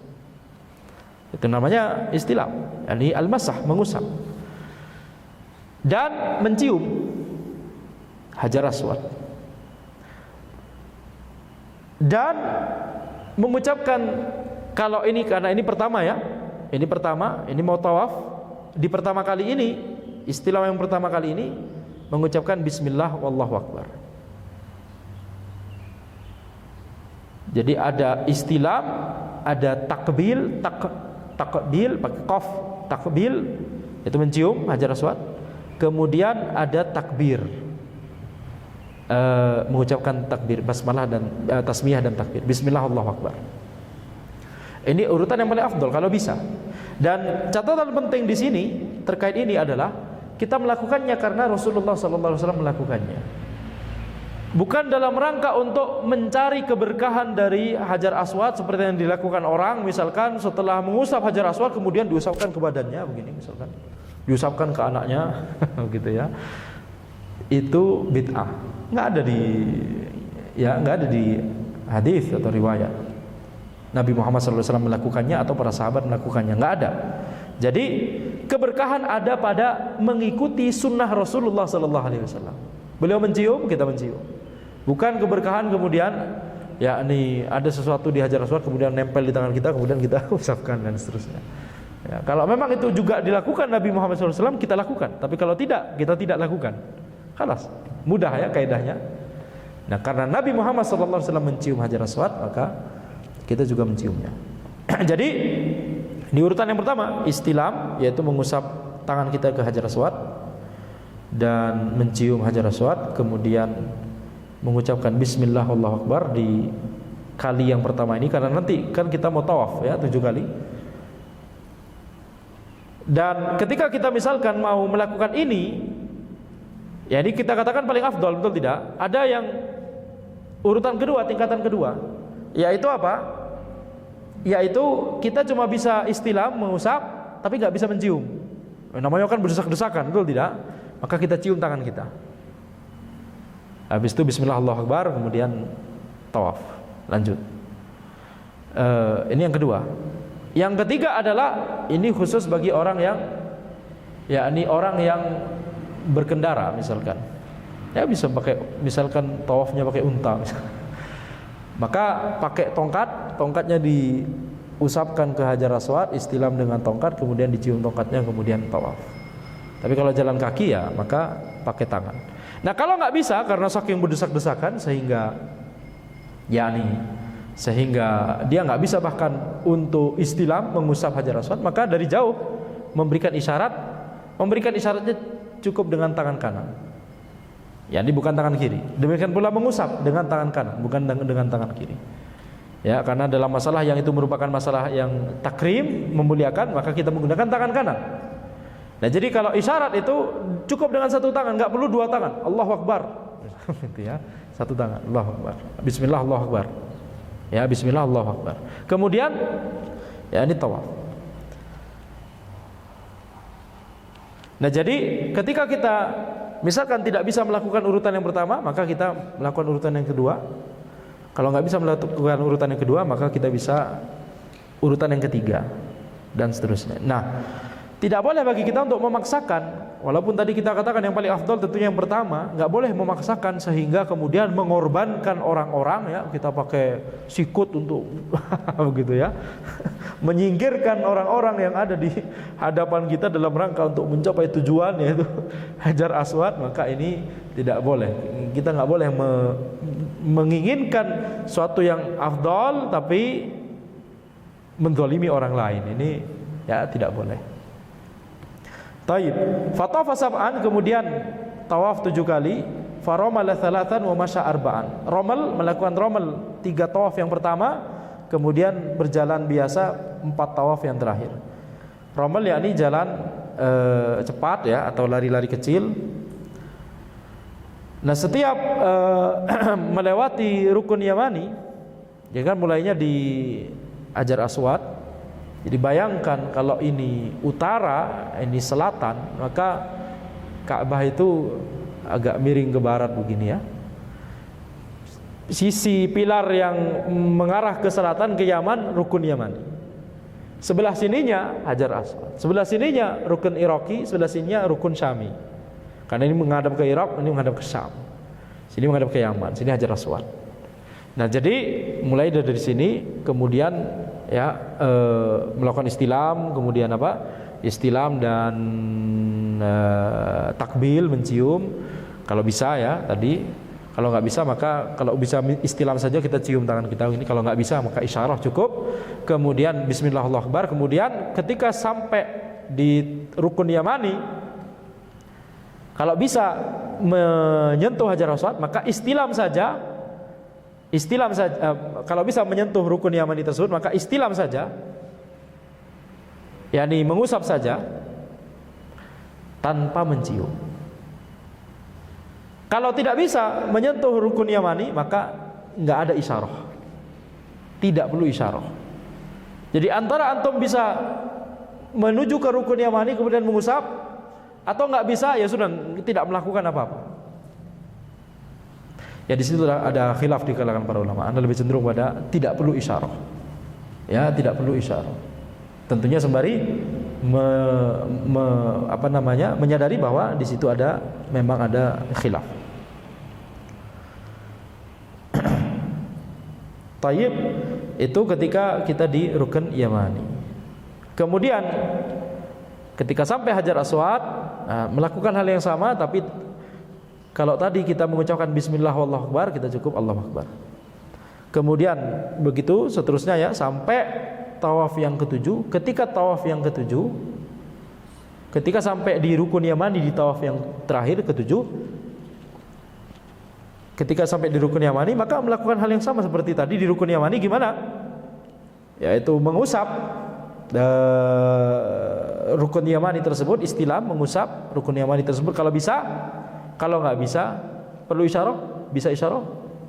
Itu namanya istilam, yakni al-masah, mengusap. Dan mencium Hajar Aswad dan mengucapkan, kalau ini karena ini pertama ya, ini pertama, ini mau tawaf di pertama kali ini, istilah yang pertama kali ini mengucapkan bismillah wallahu akbar. Jadi ada istilah, ada takbil, takbil pakai qaf, takbil itu mencium Hajar Aswad. Kemudian ada takbir, mengucapkan takbir, basmalah dan tasmiyah dan takbir, bismillah Allahu akbar. Ini urutan yang paling afdal kalau bisa. Dan catatan penting di sini terkait ini adalah kita melakukannya karena Rasulullah SAW melakukannya. Bukan dalam rangka untuk mencari keberkahan dari Hajar Aswad seperti yang dilakukan orang, misalkan setelah mengusap Hajar Aswad kemudian diusapkan ke badannya begini misalkan, diusapkan ke anaknya gitu ya. Itu bid'ah. Enggak ada di hadis atau riwayat. Nabi Muhammad SAW melakukannya atau para sahabat melakukannya, nggak ada. Jadi keberkahan ada pada mengikuti sunnah Rasulullah SAW. Beliau mencium, kita mencium. Bukan keberkahan kemudian yakni ada sesuatu di Hajar Aswad kemudian nempel di tangan kita kemudian kita usapkan dan seterusnya. Ya, kalau memang itu juga dilakukan Nabi Muhammad SAW, kita lakukan. Tapi kalau tidak, kita tidak lakukan. Khalas, mudah ya kaidahnya. Nah, karena Nabi Muhammad SAW mencium Hajar Aswad, maka kita juga menciumnya. Jadi di urutan yang pertama istilam, yaitu mengusap tangan kita ke Hajar Aswad dan mencium Hajar Aswad, kemudian mengucapkan Bismillah Allahu Akbar di kali yang pertama ini, karena nanti kan kita mau tawaf ya 7 kali. Dan ketika kita misalkan mau melakukan ini, ya ini kita katakan paling afdol, betul tidak? Ada yang urutan kedua, tingkatan kedua, yaitu apa? Yaitu kita cuma bisa istilam, mengusap, tapi nggak bisa mencium. Namanya kan berdesak-desakan, betul tidak? Maka kita cium tangan kita. Habis itu Bismillah Allahu Akbar, kemudian tawaf, lanjut. Ini yang kedua. Yang ketiga adalah ini khusus bagi orang yang, yakni orang yang berkendara misalkan. Ya bisa pakai, misalkan tawafnya pakai unta misalkan. Maka pakai tongkatnya diusapkan ke Hajar Aswad, istilam dengan tongkat, kemudian dicium tongkatnya, kemudian tawaf. Tapi kalau jalan kaki ya maka pakai tangan. Nah kalau nggak bisa karena saking berdesak-desakan sehingga dia nggak bisa bahkan untuk istilam mengusap Hajar Aswad, maka dari jauh memberikan isyaratnya cukup dengan tangan kanan. Ya, ini bukan tangan kiri. Demikian pula mengusap dengan tangan kanan, bukan dengan tangan kiri. Ya, karena dalam masalah yang itu merupakan masalah yang takrim, memuliakan, maka kita menggunakan tangan kanan. Nah, jadi kalau isyarat itu cukup dengan satu tangan, nggak perlu dua tangan. Allahu Akbar. Gitu ya. Satu tangan, Allahu Akbar. Bismillah Allahu Akbar. Ya, Bismillah Allahu Akbar. Kemudian ya ini tawaf. Nah, jadi ketika kita misalkan tidak bisa melakukan urutan yang pertama, maka kita melakukan urutan yang kedua. Kalau nggak bisa melakukan urutan yang kedua, maka kita bisa urutan yang ketiga dan seterusnya. Nah, tidak boleh bagi kita untuk memaksakan. Walaupun tadi kita katakan yang paling afdal tentunya yang pertama, nggak boleh memaksakan sehingga kemudian mengorbankan orang-orang ya, kita pakai sikut untuk begitu ya. Menyingkirkan orang-orang yang ada di hadapan kita dalam rangka untuk mencapai tujuan, yaitu Hajar Aswad, maka ini tidak boleh. Kita nggak boleh menginginkan suatu yang afdal tapi menzalimi orang lain. Ini ya tidak boleh. Taib. Fatafa sab'an, kemudian tawaf 7 kali, faramala thalathan wa masya arba'an. Melakukan romal 3 tawaf yang pertama, kemudian berjalan biasa 4 tawaf yang terakhir. Romal yakni jalan cepat ya, atau lari-lari kecil. Nah, setiap melewati rukun Yamani, ya kan mulainya di Hajar Aswad. Jadi bayangkan kalau ini utara, ini selatan, maka Ka'bah itu agak miring ke barat begini ya. Sisi pilar yang mengarah ke selatan, ke Yaman, rukun Yamani. Sebelah sininya Hajar Aswad, sebelah sininya rukun Iraki, sebelah sininya rukun Syami. Karena ini menghadap ke Irak, ini menghadap ke Syam. Sini menghadap ke Yaman, sini Hajar Aswad. Nah, jadi mulai dari sini kemudian ya melakukan istilam, kemudian apa? Istilam dan takbil, mencium kalau bisa ya tadi. Kalau nggak bisa, maka kalau bisa istilam saja kita cium tangan kita ini. Kalau nggak bisa, maka isyarah cukup. Kemudian Bismillah Allahu Akbar. Kemudian ketika sampai di rukun Yamani, kalau bisa menyentuh Hajar Aswad, maka istilam saja. Kalau bisa menyentuh rukun Yamani tersebut, maka istilam saja, yakni mengusap saja tanpa mencium. Kalau tidak bisa menyentuh rukun Yamani, maka nggak ada isyarah, tidak perlu isyarah. Jadi antara antum bisa menuju ke rukun Yamani kemudian mengusap, atau nggak bisa, ya sudah tidak melakukan apa-apa. Ya, di situ ada khilaf di kalangan para ulama. Anda lebih cenderung pada tidak perlu isyarah. Ya, tidak perlu isyarah. Tentunya sembari menyadari bahwa di situ memang ada khilaf. Tayyib itu ketika kita di Rukun Yamani. Kemudian ketika sampai Hajar Aswad, melakukan hal yang sama, tapi kalau tadi kita mengucapkan bismillah wallahu akbar, kita cukup Allahu akbar. Kemudian begitu seterusnya ya sampai tawaf yang ketujuh. Ketika tawaf yang ketujuh, ketika sampai di Rukun Yamani di tawaf yang terakhir ketujuh, ketika sampai di Rukun Yamani maka melakukan hal yang sama seperti tadi di Rukun Yamani. Gimana? Yaitu mengusap Rukun Yamani tersebut, istilam mengusap Rukun Yamani tersebut kalau bisa. Kalau nggak bisa, perlu isyarah? Bisa isyarah?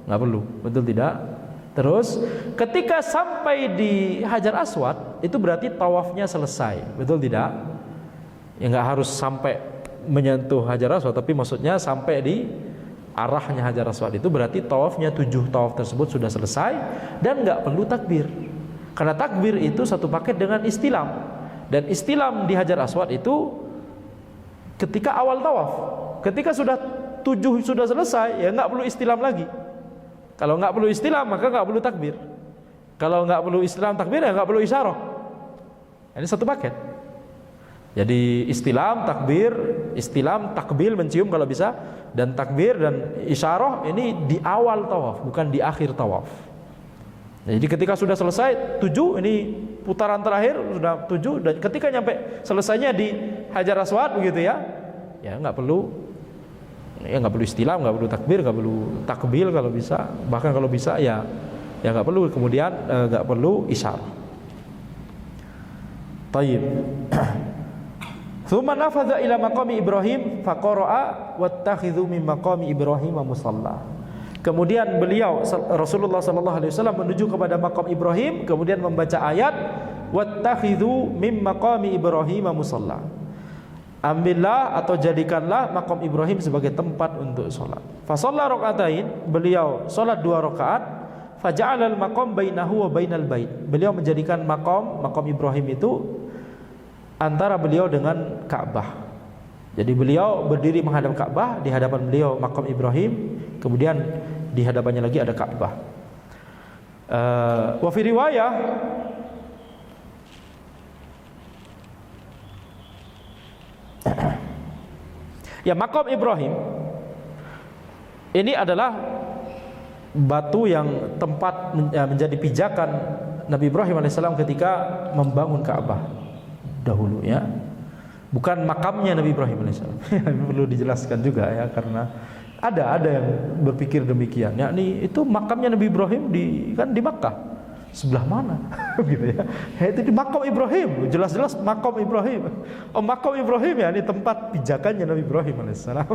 Nggak perlu, betul tidak? Terus ketika sampai di Hajar Aswad itu berarti tawafnya selesai, betul tidak? Ya nggak harus sampai menyentuh Hajar Aswad, tapi maksudnya sampai di arahnya Hajar Aswad itu berarti tawafnya 7 tawaf tersebut sudah selesai dan nggak perlu takbir. Karena takbir itu satu paket dengan istilam, dan istilam di Hajar Aswad itu ketika awal tawaf. Ketika sudah 7 sudah selesai, ya nggak perlu istilam lagi. Kalau nggak perlu istilam maka nggak perlu takbir. Kalau nggak perlu istilam takbir ya nggak perlu isyarah. Ini satu paket. Jadi istilam, takbil mencium kalau bisa, dan takbir dan isyarah ini di awal tawaf, bukan di akhir tawaf. Jadi ketika sudah selesai 7, ini putaran terakhir sudah 7, dan ketika nyampe selesainya di Hajar Aswad begitu ya nggak perlu. Ya nggak perlu istilam, nggak perlu takbir, nggak perlu takbil kalau bisa, bahkan kalau bisa ya nggak perlu, kemudian nggak perlu isyarah. Tayyib. Tsumma nafadha ila maqami Ibrahim faqara'a wattakhidhu min maqami Ibrahim musalla. Kemudian beliau Rasulullah sallallahu alaihi wasallam menuju kepada maqam Ibrahim, kemudian membaca ayat wattakhidhu min maqami Ibrahim musalla. Ambillah atau jadikanlah makom Ibrahim sebagai tempat untuk sholat. Fasalla rakaatain, beliau sholat 2 rakaat. Faja'alal makom bainahu wa bainal bait. Beliau menjadikan makom Ibrahim itu antara beliau dengan Ka'bah. Jadi beliau berdiri menghadap Ka'bah, di hadapan beliau makom Ibrahim, kemudian di hadapannya lagi ada Ka'bah. Wa fi riwayah ya, makom Ibrahim ini adalah batu yang tempat menjadi pijakan Nabi Ibrahim alaihissalam ketika membangun Ka'bah dahulu ya. Bukan makamnya Nabi Ibrahim alaihissalam. Perlu dijelaskan juga ya, karena ada yang berpikir demikian. Yakni itu makamnya Nabi Ibrahim di Makkah. Sebelah mana? Gitu ya. Itu di makom Ibrahim, jelas-jelas makom Ibrahim. Oh, makom Ibrahim ya, ini tempat pijakannya Nabi Ibrahim alaihissalam.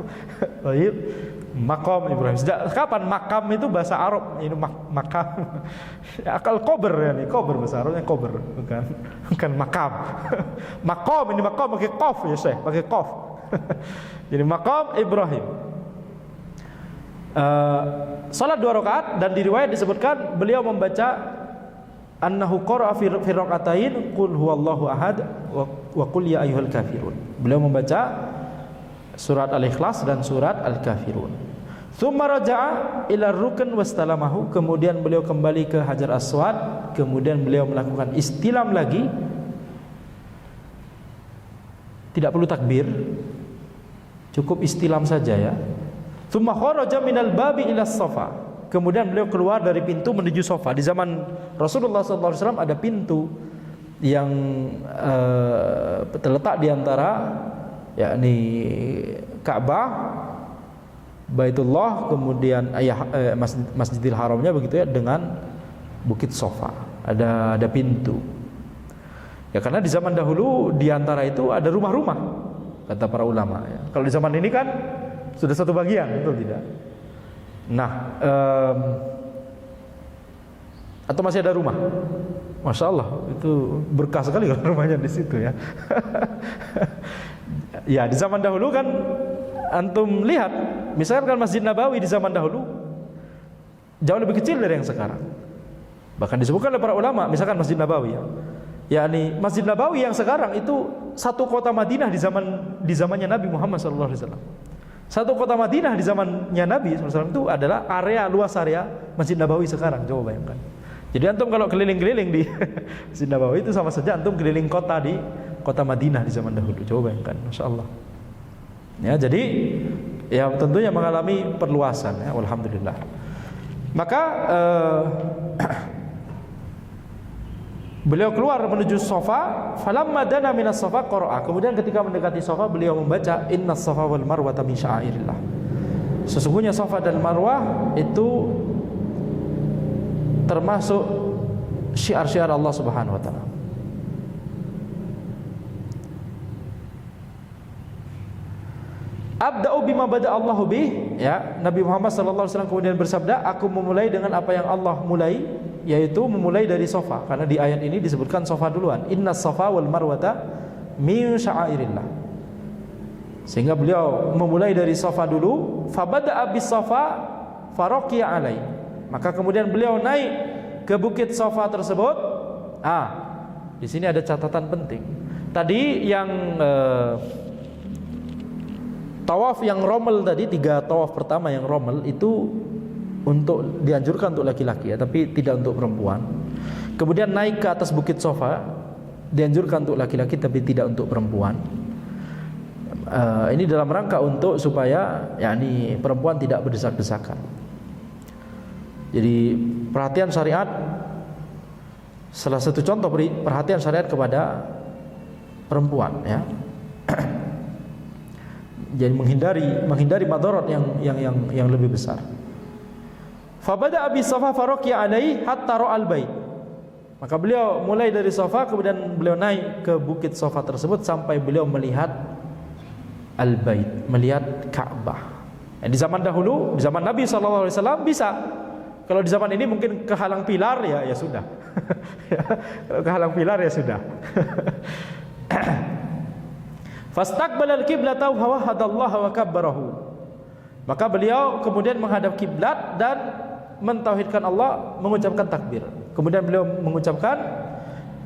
Baik, makom Ibrahim. Sejak kapan makam itu bahasa Arab? Ini makam. Akal kober ya, nih kober bahasa Arabnya kober, bukan makam. Makom ini makom pakai qaf ya, Syekh, pakai qaf. Jadi makom Ibrahim. Salat 2 rakaat, dan di riwayat disebutkan beliau membaca annahu qara'a fi rak'atain qul huwallahu ahad wa qul ya ayyuhal kafirun. Beliau membaca surat Al-Ikhlas dan surat Al-Kafirun. Tsumma raja'a ila rukn wastalamahu, kemudian beliau kembali ke Hajar Aswad, kemudian beliau melakukan istilam lagi. Tidak perlu takbir, cukup istilam saja ya. Tsumma kharaja minal babi ila Safa. Kemudian beliau keluar dari pintu menuju Safa. Di zaman Rasulullah SAW ada pintu yang terletak di antara yakni Ka'bah, Baitullah, kemudian Masjidil Haramnya begitu ya, dengan Bukit Safa. Ada pintu. Ya karena di zaman dahulu di antara itu ada rumah-rumah, kata para ulama ya. Kalau di zaman ini kan sudah satu bagian, betul tidak? Nah, atau masih ada rumah? Masya Allah, itu berkah sekali kalau rumahnya di situ ya. Ya, di zaman dahulu kan antum lihat, misalkan Masjid Nabawi di zaman dahulu jauh lebih kecil dari yang sekarang. Bahkan disebutkan oleh para ulama, misalkan Masjid Nabawi ya. Yakni Masjid Nabawi yang sekarang itu satu kota Madinah di zamannya Nabi Muhammad SAW. Satu kota Madinah di zamannya Nabi SAW itu adalah luas area Masjid Nabawi sekarang. Coba bayangkan. Jadi antum kalau keliling-keliling di Masjid Nabawi itu sama saja antum keliling kota di kota Madinah di zaman dahulu. Coba bayangkan, Masya Allah. Ya, jadi ya tentunya mengalami perluasan ya, alhamdulillah. Maka beliau keluar menuju Safa, falamma dana minas Safa qara'a. Kemudian ketika mendekati Safa beliau membaca innas Safa wal Marwata min sya'airillah. Sesungguhnya Safa dan Marwah itu termasuk syiar-syiar Allah Subhanahu wa taala. Abda'u bima bada Allahu bih, ya. Nabi Muhammad sallallahu alaihi wasallam kemudian bersabda, aku memulai dengan apa yang Allah mulai, yaitu memulai dari Safa. Karena di ayat ini disebutkan Safa duluan. Innas Safa wal Marwata min sya'airillah. Sehingga beliau memulai dari Safa dulu, fabada'a bis Safa faraqiya alai. Maka kemudian beliau naik ke bukit Safa tersebut. Di sini ada catatan penting. Tadi yang tawaf yang romel tadi, 3 tawaf pertama yang romel itu dianjurkan untuk laki-laki ya, tapi tidak untuk perempuan. Kemudian naik ke atas bukit Safa dianjurkan untuk laki-laki tapi tidak untuk perempuan. Ini dalam rangka untuk supaya yakni perempuan tidak berdesak-desakan. Jadi perhatian syariat, salah satu contoh perhatian syariat kepada perempuan ya. Jadi menghindari madarat yang lebih besar. Fabada abi Safa faraqiya alaihi hatta ra'al bait. Maka beliau mulai dari Safa, kemudian beliau naik ke bukit Safa tersebut sampai beliau melihat al-bait, melihat Ka'bah. Di zaman dahulu, di zaman Nabi sallallahu alaihi wasallam bisa. Kalau di zaman ini mungkin kehalang pilar ya sudah. Kalau kehalang pilar ya sudah. Fastaqbala al-qiblata wa wahadallaha wa kabbarahu. Maka beliau kemudian menghadap kiblat dan mentauhidkan Allah, mengucapkan takbir. Kemudian beliau mengucapkan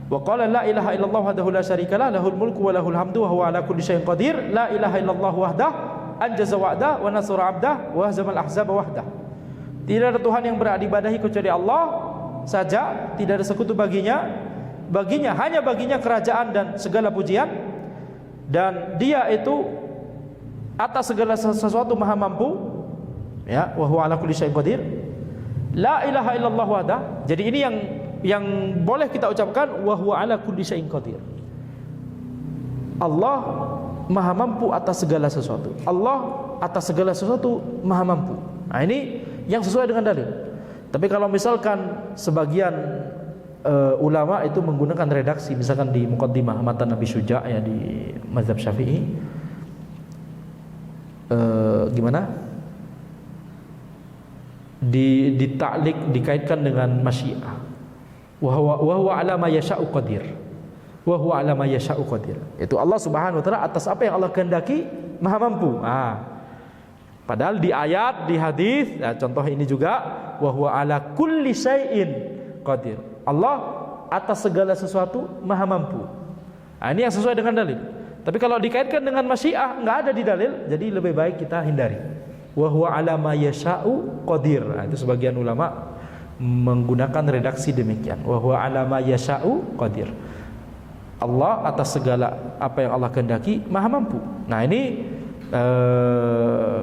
wa qala la ilaha illallah wahdahu la syarikalah lahul mulku wa lahul hamdu wa huwa ala kulli syai'in qadir. La ilaha illallah wahdah anjaza wa'dah wa nasara 'abdah wa hazamal ahzaba wahdah. Tidak ada Tuhan yang berhak diibadahi kecuali Allah saja, tidak ada sekutu baginya hanya baginya kerajaan dan segala pujian. Dan dia itu atas segala sesuatu maha mampu ya, wa huwa ala kulli syai'in qadir. La ilaha illallah wahdah. Jadi ini yang boleh kita ucapkan, wa huwa ala kulli syai'in qadir. Allah maha mampu atas segala sesuatu. Allah atas segala sesuatu maha mampu. Nah, ini yang sesuai dengan dalil. Tapi kalau misalkan sebagian ulama itu menggunakan redaksi, misalkan di Muqaddimah Matan Nabi Syuja' ya di mazhab Syafi'i, gimana? Di ta'liq dikaitkan dengan masyiah. Wa huwa ala ma yasha'u qadir. Wa huwa ala ma yasha'u qadir. Itu Allah Subhanahu wa taala atas apa yang Allah kehendaki maha mampu. Padahal di ayat, di hadis, ya, contoh ini juga wa huwa ala kulli syai'in qadir. Allah atas segala sesuatu maha mampu. Ini yang sesuai dengan dalil. Tapi kalau dikaitkan dengan masyiah enggak ada di dalil, jadi lebih baik kita hindari. Wa huwa ala ma yasha'u qadir. Itu sebagian ulama menggunakan redaksi demikian. Wa huwa ala ma yasha'u qadir. Allah atas segala apa yang Allah kehendaki maha mampu. Nah, ini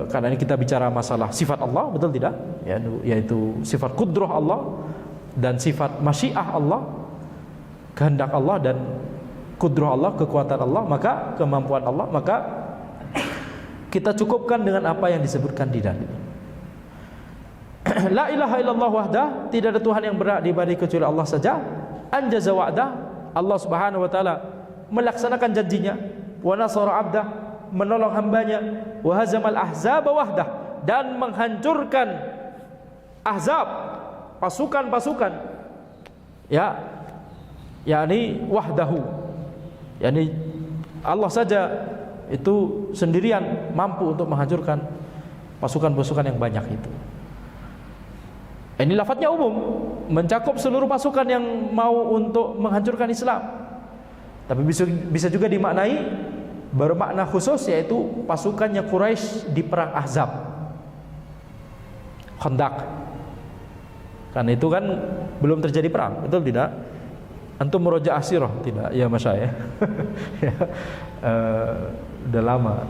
karena ini kita bicara masalah sifat Allah, betul tidak? Ya, yaitu sifat qudrah Allah dan sifat masyiah Allah, kehendak Allah dan kudrah Allah, kekuatan Allah, maka kemampuan Allah, maka kita cukupkan dengan apa yang disebutkan di dalil. La ilaha illallah wahdah, tidak ada Tuhan yang berhak diibadahi kecuali Allah saja. Anjaza wa'dah, Allah Subhanahu wa taala melaksanakan janjinya. Wa nasara 'abdah, menolong hambanya. Wa hazamal ahzaba wahdah, dan menghancurkan ahzab, pasukan-pasukan ya, yakni wahdahu, yakni Allah saja itu sendirian mampu untuk menghancurkan pasukan-pasukan yang banyak itu. Ini lafadznya umum, mencakup seluruh pasukan yang mau untuk menghancurkan Islam. Tapi bisa juga dimaknai bermakna khusus, yaitu pasukannya Quraisy di perang Ahzab, Khandaq. Karena itu kan belum terjadi perang, betul tidak? Antum murojaah sirah tidak? Ya masyayikh. Ya, udah lama.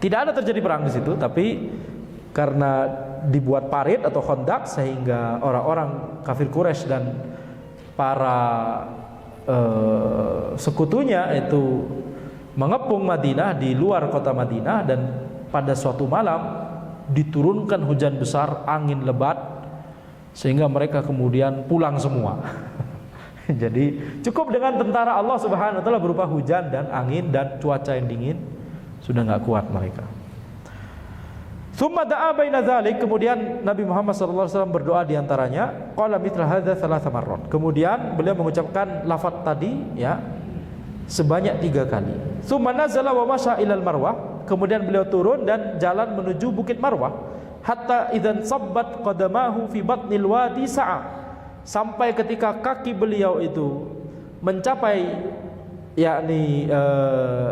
Tidak ada terjadi perang di situ, tapi karena dibuat parit atau Khandaq sehingga orang-orang kafir Quraisy dan para sekutunya itu mengepung Madinah di luar kota Madinah, dan pada suatu malam diturunkan hujan besar, angin lebat, sehingga mereka kemudian pulang semua. Jadi cukup dengan tentara Allah Subhanahu wa taala berupa hujan dan angin dan cuaca yang dingin, sudah enggak kuat mereka. Tsumma da'a baina dzalik, kemudian Nabi Muhammad sallallahu alaihi wasallam berdoa di antaranya, qala mithla hadza thalatha marrat. Kemudian beliau mengucapkan lafaz tadi ya sebanyak 3 kali. Tsumma nazala wa masya ilal marwah, kemudian beliau turun dan jalan menuju Bukit Marwah. Hatta idzan sabbat qadamahu fi batnil wadi sa'a, sampai ketika kaki beliau itu mencapai yakni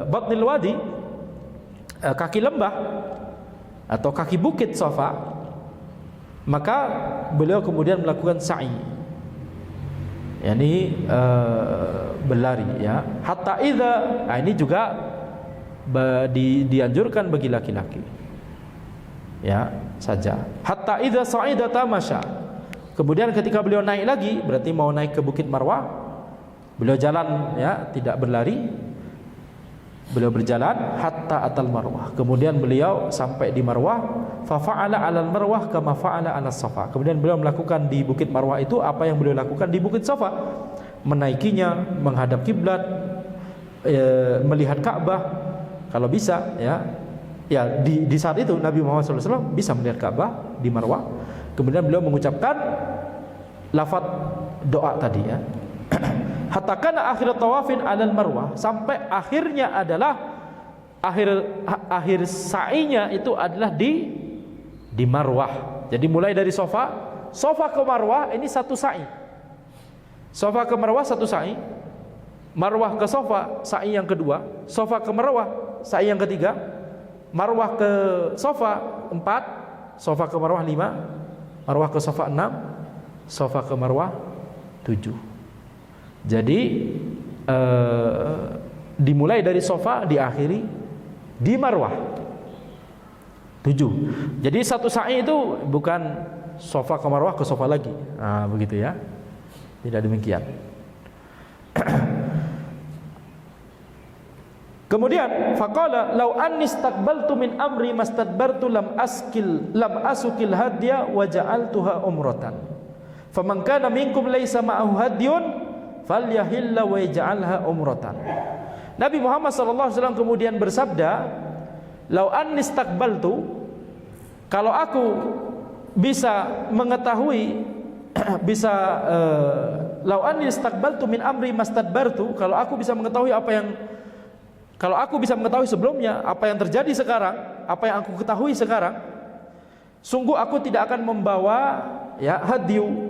batnil wadi, kaki lembah atau kaki bukit Safa, maka beliau kemudian melakukan sa'i, yakni berlari ya. Hatta idza, nah ini juga dianjurkan bagi laki-laki ya saja. Hatta idza sa'ida tamasya, kemudian ketika beliau naik lagi, berarti mau naik ke Bukit Marwah, beliau jalan ya, tidak berlari, beliau berjalan hatta atal Marwah, kemudian beliau sampai di Marwah. Fa fa'ala 'alal Marwah kama fa'ala 'alas Safa, kemudian beliau melakukan di Bukit Marwah itu apa yang beliau lakukan di Bukit Safa, menaikinya, menghadap kiblat, melihat Ka'bah kalau bisa ya. Ya di saat itu Nabi Muhammad SAW bisa melihat Ka'bah di Marwah. Kemudian beliau mengucapkan lafaz doa tadi ya. Hatta kana akhir tawafin 'alal Marwah, sampai akhirnya adalah akhir sa'inya itu adalah di Marwah. Jadi mulai dari Safa ke Marwah ini satu sa'i. Safa ke Marwah satu sa'i. Marwah ke Safa sa'i yang kedua. Safa ke Marwah sa'i yang ketiga. Marwah ke Safa 4, Safa ke Marwah 5, Marwah ke Safa 6, Safa ke Marwah 7. Jadi dimulai dari Safa, diakhiri di Marwah 7. Jadi satu sa'i itu bukan Safa ke Marwah ke Safa lagi. Nah, begitu ya. Tidak demikian. Kemudian faqala law anni istaqbaltu min amri mastadbartu lam asukil hadya wa ja'altuha umratan. Faman kana minkum laisa ma'ahu hadyun falyahilla wa yaj'alha umratan. Nabi Muhammad sallallahu alaihi wasallam kemudian bersabda, law anni istaqbaltu, kalau aku bisa mengetahui law anni istaqbaltu min amri mastadbartu, kalau aku bisa mengetahui sebelumnya apa yang terjadi sekarang, apa yang aku ketahui sekarang, sungguh aku tidak akan membawa ya hadyu,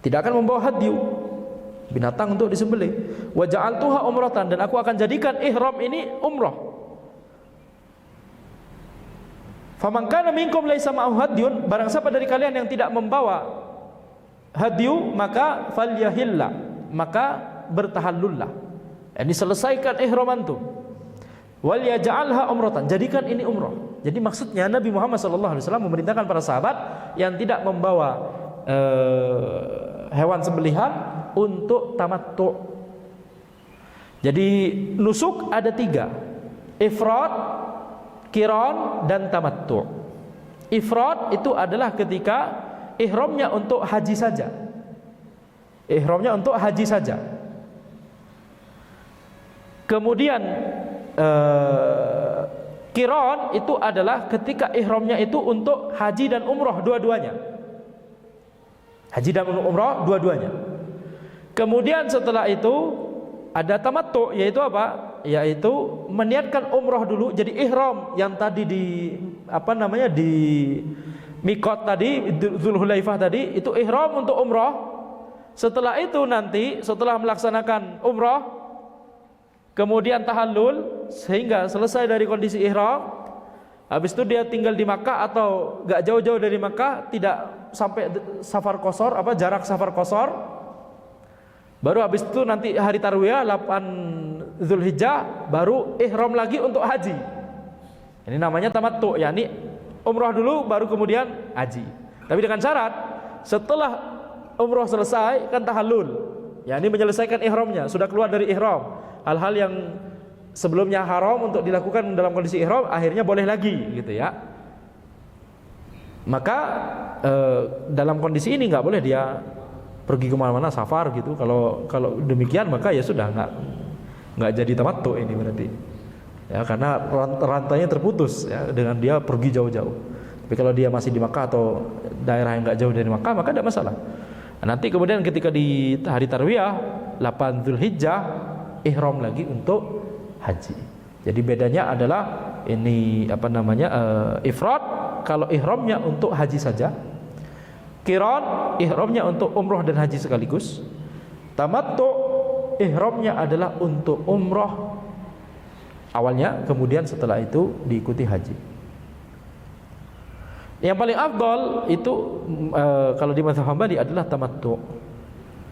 tidak akan membawa hadyu, binatang untuk disembelih. Wa ja'altuha umratan, dan aku akan jadikan ihram ini umrah. Faman kana minkum laisa ma'ahu hadyun, barang siapa dari kalian yang tidak membawa hadyu, maka falyahilla, maka bertahallullah. Ini selesaikan ihram antum. Wal yaj'alha umratan, jadikan ini umrah. Jadi maksudnya Nabi Muhammad sallallahu alaihi wasallam memerintahkan para sahabat yang tidak membawa hewan sembelihan untuk tamattu. Jadi nusuk ada 3, ifrad, qiran, dan tamattu. Ifrad itu adalah ketika ihramnya untuk haji saja. Ihramnya untuk haji saja. Kemudian qiran itu adalah ketika ihramnya itu untuk haji dan umrah dua-duanya. Haji dan umrah dua-duanya. Kemudian setelah itu ada tamattu, yaitu apa? Yaitu meniatkan umrah dulu. Jadi ihram yang tadi mikot tadi, Dzulhulaifah tadi, itu ihram untuk umrah. Setelah itu nanti, setelah melaksanakan umrah, kemudian tahallul sehingga selesai dari kondisi ihram, habis itu dia tinggal di Makkah atau gak jauh-jauh dari Makkah, tidak sampai safar qasar, jarak safar qasar. Baru habis itu nanti hari tarwiyah 8 Dzulhijjah baru ihram lagi untuk haji. Ini namanya tamattu, yakni umrah dulu baru kemudian haji. Tapi dengan syarat setelah umrah selesai kan tahallul, yakni menyelesaikan ihramnya, sudah keluar dari ihram. Hal-hal yang sebelumnya haram untuk dilakukan dalam kondisi ihram akhirnya boleh lagi gitu ya. Maka dalam kondisi ini nggak boleh dia pergi kemana-mana safar gitu. Kalau demikian maka ya sudah nggak jadi tamattu ini berarti ya, karena rantainya terputus ya dengan dia pergi jauh-jauh. Tapi kalau dia masih di Makkah atau daerah yang nggak jauh dari Makkah maka tidak masalah. Nanti kemudian ketika di hari tarwiyah 8 Dzulhijjah ihram lagi untuk haji. Jadi bedanya adalah ini ifrad kalau ihramnya untuk haji saja. Qiran ihramnya untuk umrah dan haji sekaligus. Tamattu ihramnya adalah untuk umrah awalnya, kemudian setelah itu diikuti haji. Yang paling afdal itu kalau di mazhab Hambali adalah tamattu.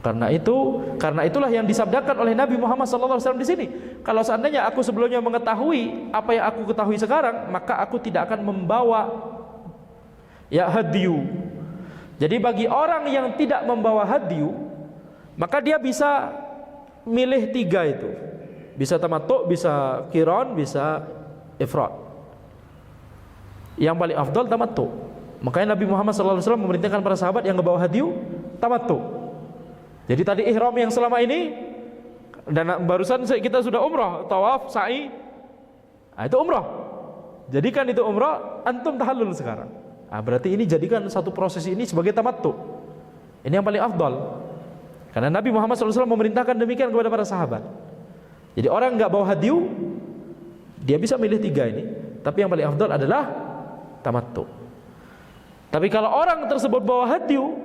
Karena itulah yang disabdakan oleh Nabi Muhammad SAW di sini. Kalau seandainya aku sebelumnya mengetahui apa yang aku ketahui sekarang, maka aku tidak akan membawa ya hadyu. Jadi bagi orang yang tidak membawa hadyu, maka dia bisa milih 3 itu. Bisa tamattu, bisa qiran, bisa ifrad. Yang paling afdal tamattu. Makanya Nabi Muhammad SAW memerintahkan para sahabat yang membawa hadyu tamattu. Jadi tadi ihram yang selama ini, dan barusan kita sudah umrah, tawaf, sa'i, itu umrah. Jadikan itu umrah, antum tahallul sekarang. Berarti ini jadikan satu proses ini sebagai tamattu. Ini yang paling afdal. Karena Nabi Muhammad SAW memerintahkan demikian kepada para sahabat. Jadi orang nggak bawa hadyu, dia bisa milih 3 ini. Tapi yang paling afdal adalah tamattu. Tapi kalau orang tersebut bawa hadyu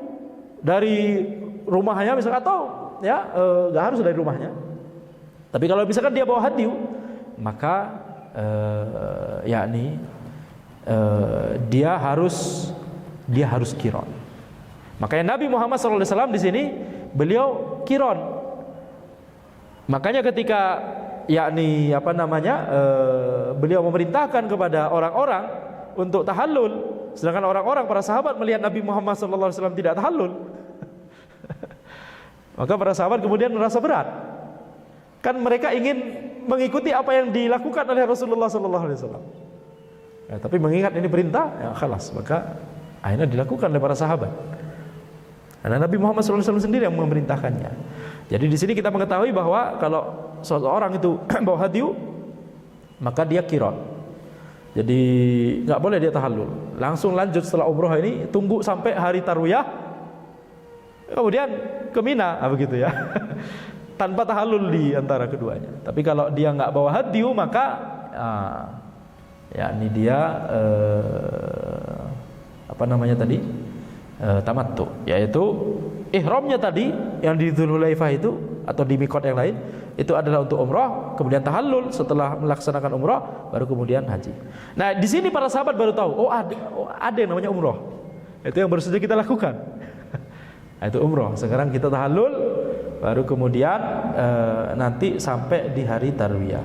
dari rumahnya misalkan, atau ya nggak harus dari rumahnya. Tapi kalau misalkan dia bawa hadyu, maka dia harus qiran. Makanya Nabi Muhammad SAW di sini beliau qiran. Makanya ketika beliau memerintahkan kepada orang-orang untuk tahallul, sedangkan orang-orang para sahabat melihat Nabi Muhammad SAW tidak tahallul, maka para sahabat kemudian merasa berat. Kan mereka ingin mengikuti apa yang dilakukan oleh Rasulullah SAW. Ya, tapi mengingat ini perintah, ya khalas, maka akhirnya dilakukan oleh para sahabat. Karena Nabi Muhammad SAW sendiri yang memerintahkannya. Jadi di sini kita mengetahui bahwa kalau seseorang itu bawa hadyu, maka dia qiran. Jadi nggak boleh dia tahallul. Langsung lanjut setelah umroh ini, tunggu sampai hari tarwiyah, kemudian ke Mina, begitu ya. Tanpa tahallul di antara keduanya. Tapi kalau dia nggak bawa hadyu, maka ini dia tamattu, yaitu ihramnya tadi yang di Dzulhulaifah itu atau di mikot yang lain itu adalah untuk umrah, kemudian tahallul setelah melaksanakan umrah baru kemudian haji. Nah, di sini para sahabat baru tahu, ada yang namanya umrah. Itu yang baru saja kita lakukan. Itu umrah. Sekarang kita tahallul baru kemudian nanti sampai di hari tarwiyah.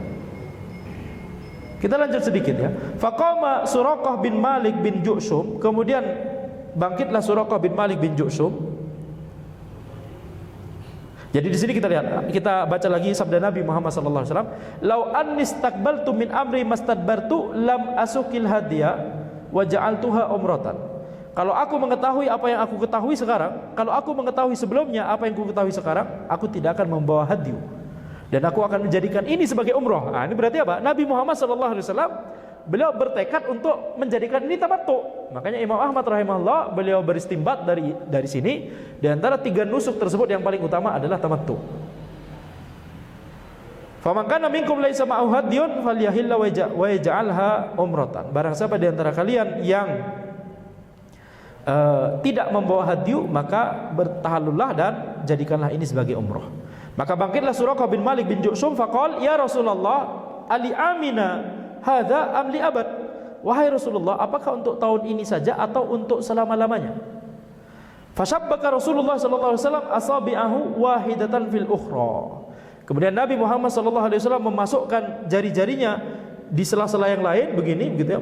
Kita lanjut sedikit ya. Faqama Suraqah bin Malik bin Ju'shum, kemudian bangkitlah Suraqah bin Malik bin Ju'shum. Jadi di sini kita lihat, kita baca lagi sabda Nabi Muhammad sallallahu alaihi wasallam, "Lau annistaqbaltu min amri mastadbartu lam asukil hadiya wa ja'altuha umratan." Kalau aku mengetahui apa yang aku ketahui sekarang, kalau aku mengetahui sebelumnya apa yang aku ketahui sekarang, aku tidak akan membawa hadyu dan aku akan menjadikan ini sebagai umrah. Ini berarti apa? Nabi Muhammad sallallahu alaihi wasallam beliau bertekad untuk menjadikan ini tamattu. Makanya Imam Ahmad rahimahullah beliau beristimbat dari sini, di antara 3 nusuk tersebut yang paling utama adalah tamattu. Faman kana minkum laisa ma'ahu hadyun falyahilla wa yaj'alha umratan. Barang siapa di antara kalian yang tidak membawa hadyu, maka bertahallullah dan jadikanlah ini sebagai umrah. Maka bangkitlah Suraqah bin Malik bin Ju'shum faqal ya Rasulullah ali amina hadza am li abad. Wahai Rasulullah, apakah untuk tahun ini saja atau untuk selama-lamanya? Fashabbaka Rasulullah sallallahu alaihi wasallam asabi'ahu wahidatan fil ukhra. Kemudian Nabi Muhammad sallallahu alaihi wasallam memasukkan jari-jarinya di sela-sela yang lain begini, begitu ya,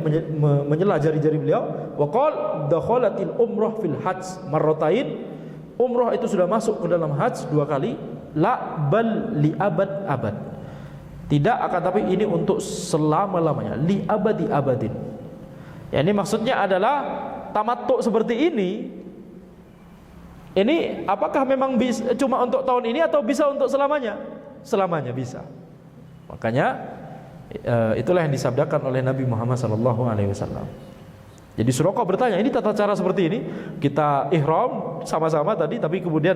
menyela jari-jari beliau. Wa qala dakhalatil umrah fil hajj marratain. Umrah itu sudah masuk ke dalam haji 2 kali. La bal li abad. Tidak, akan tapi ini untuk selama-lamanya, li abadi abadin. Ya, ini maksudnya adalah tamattu seperti ini. Ini apakah memang bisa cuma untuk tahun ini atau bisa untuk selamanya? Selamanya bisa. Makanya itulah yang disabdakan oleh Nabi Muhammad SAW. Jadi Suraqah bertanya, ini tata cara seperti ini, kita ihram sama-sama tadi, tapi kemudian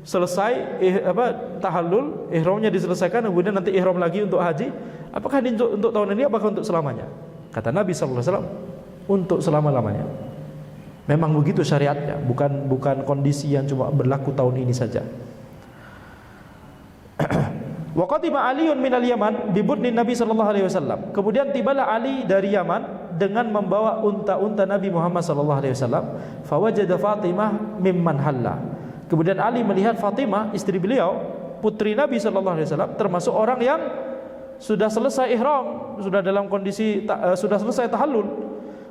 selesai tahallul, ihramnya diselesaikan, kemudian nanti ihram lagi untuk haji. Apakah ini untuk tahun ini, apakah untuk selamanya? Kata Nabi SAW, untuk selama-lamanya. Memang begitu syariatnya, bukan kondisi yang cuma berlaku tahun ini saja. Wa qadima Aliun minal Yaman bi budnin Nabi sallallahu alaihi wasallam. Kemudian tibalah Ali dari Yaman dengan membawa unta-unta Nabi Muhammad sallallahu alaihi wasallam. Fawajada Fatimah mimman halla. Kemudian Ali melihat Fatimah, istri beliau, putri Nabi sallallahu alaihi wasallam, termasuk orang yang sudah selesai ihram, sudah dalam kondisi sudah selesai tahallul.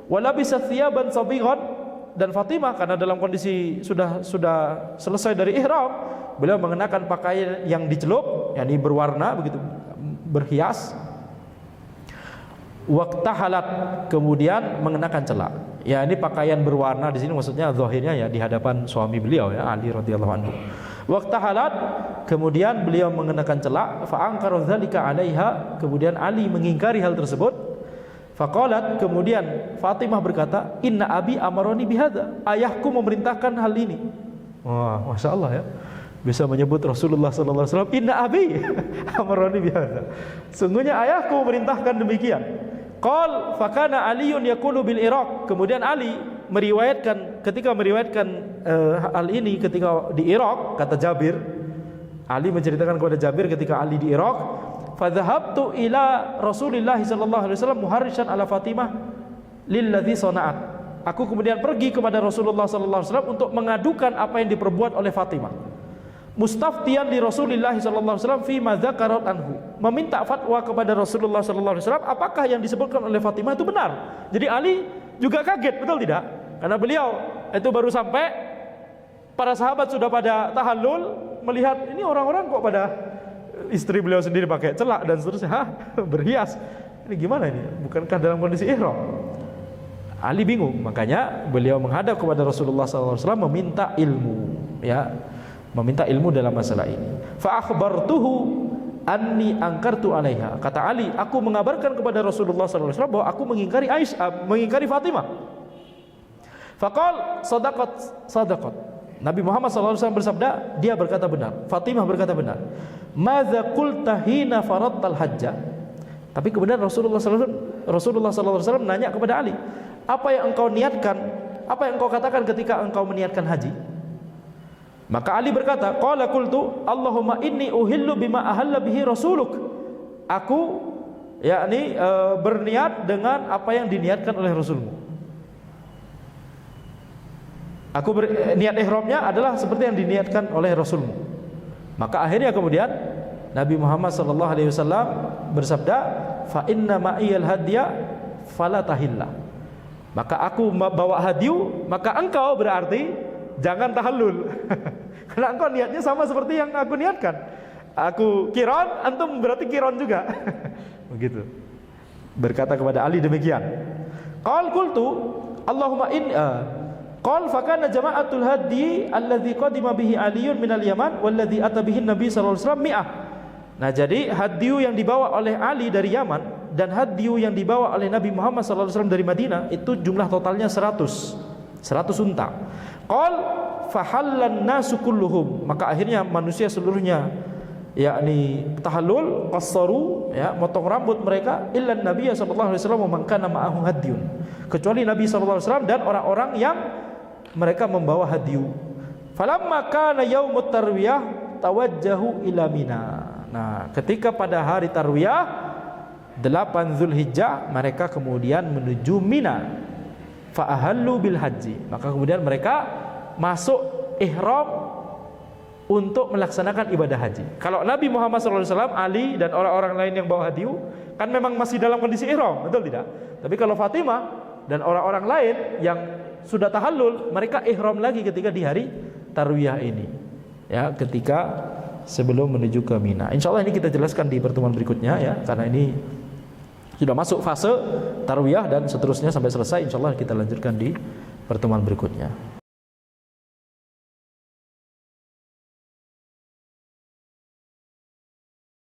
Wa labisat thiyaban sabighan, dan Fatimah karena dalam kondisi sudah selesai dari ihram, beliau mengenakan pakaian yang dicelup, yakni berwarna begitu, berhias. Waqtahalat, kemudian mengenakan celak. Ya, ini pakaian berwarna di sini maksudnya zahirnya ya di hadapan suami beliau ya Ali radhiyallahu anhu. Waqtahalat, kemudian beliau mengenakan celak. Fa ankara dzalika 'alaiha, kemudian Ali mengingkari hal tersebut. Faqalat, kemudian Fatimah berkata, inna abi amaroni bihadza, ayahku memerintahkan hal ini. Wah, masya Allah ya, bisa menyebut Rasulullah sallallahu alaihi wasallam inna abi amaroni bihadza, sungguhnya ayahku memerintahkan demikian. Qal fakana Aliun yaqulu bil Iraq, kemudian Ali meriwayatkan, ketika meriwayatkan hal ini ketika di Irak, kata Jabir, Ali menceritakan kepada Jabir ketika Ali di Irak, fadhahabtu ila Rasulillah sallallahu alaihi wasallam muharrishan ala Fatimah lilladzi sana'at. Aku kemudian pergi kepada Rasulullah sallallahu alaihi wasallam untuk mengadukan apa yang diperbuat oleh Fatimah. Mustaftiyan li Rasulillah sallallahu alaihi wasallam fi ma dzakarat anhu. Meminta fatwa kepada Rasulullah sallallahu alaihi wasallam apakah yang disebutkan oleh Fatimah itu benar. Jadi Ali juga kaget, betul tidak? Karena beliau itu baru sampai, para sahabat sudah pada tahallul, melihat ini orang-orang kok pada, istri beliau sendiri pakai celak dan seterusnya, berhias. Ini gimana ini? Bukankah dalam kondisi ihram? Ali bingung, makanya beliau menghadap kepada Rasulullah SAW meminta ilmu, ya, meminta ilmu dalam masalah ini. Fa akhbartuhu anni angkartu 'alaiha. Kata Ali, aku mengabarkan kepada Rasulullah SAW bahwa aku mengingkari Aisyah, mengingkari Fatimah. Faqal sadaqat. Nabi Muhammad SAW bersabda, dia berkata benar, Fatimah berkata benar. Madza qulta hina faradtal hajja. Tapi kemudian Rasulullah SAW nanya kepada Ali, apa yang engkau niatkan, apa yang engkau katakan ketika engkau meniatkan haji? Maka Ali berkata, qala qultu Allahumma inni uhillu bima ahalla bihi rasuluk. Aku yakni berniat dengan apa yang diniatkan oleh Rasulmu. Aku niat ihramnya adalah seperti yang diniatkan oleh Rasulmu. Maka akhirnya kemudian Nabi Muhammad sallallahu alaihi wasallam bersabda, fa inna ma'iyal hadya fala tahilla. Maka aku bawa hadyu, maka engkau berarti jangan tahallul. Karena engkau niatnya sama seperti yang aku niatkan. Aku kiron, antum berarti kiron juga. Begitu. Berkata kepada Ali demikian. Qal qultu Allahumma in qal fakana jama'atul hadi alladzi qadima bihi Aliun minal Yaman walladzi ata bihi Nabi sallallahu alaihi wasallam mi'ah. Nah, jadi hadyu yang dibawa oleh Ali dari Yaman dan hadyu yang dibawa oleh Nabi Muhammad sallallahu alaihi wasallam dari Madinah itu jumlah totalnya 100 unta. Qal fahallan nasu kulluhum, maka akhirnya manusia seluruhnya yakni tahallul, qassaru, ya, motong rambut mereka, illa Nabi sallallahu alaihi wasallam man kana ma'ahu hadyun, kecuali Nabi sallallahu alaihi wasallam dan orang-orang yang mereka membawa hadiyu. Falamma kana yaumut tarwiyah tawajjahu ila Mina. Nah, ketika pada hari tarwiyah 8 Zulhijjah, mereka kemudian menuju Mina. Fa ahallu bil haji. Maka kemudian mereka masuk ihram untuk melaksanakan ibadah haji. Kalau Nabi Muhammad SAW, Ali dan orang-orang lain yang bawa hadiyu kan memang masih dalam kondisi ihram, betul tidak? Tapi kalau Fatimah dan orang-orang lain yang sudah tahallul, mereka ihram lagi ketika di hari tarwiyah ini. Ya, ketika sebelum menuju ke Mina. Insyaallah ini kita jelaskan di pertemuan berikutnya ya, karena ini sudah masuk fase tarwiyah dan seterusnya sampai selesai. Insyaallah kita lanjutkan di pertemuan berikutnya.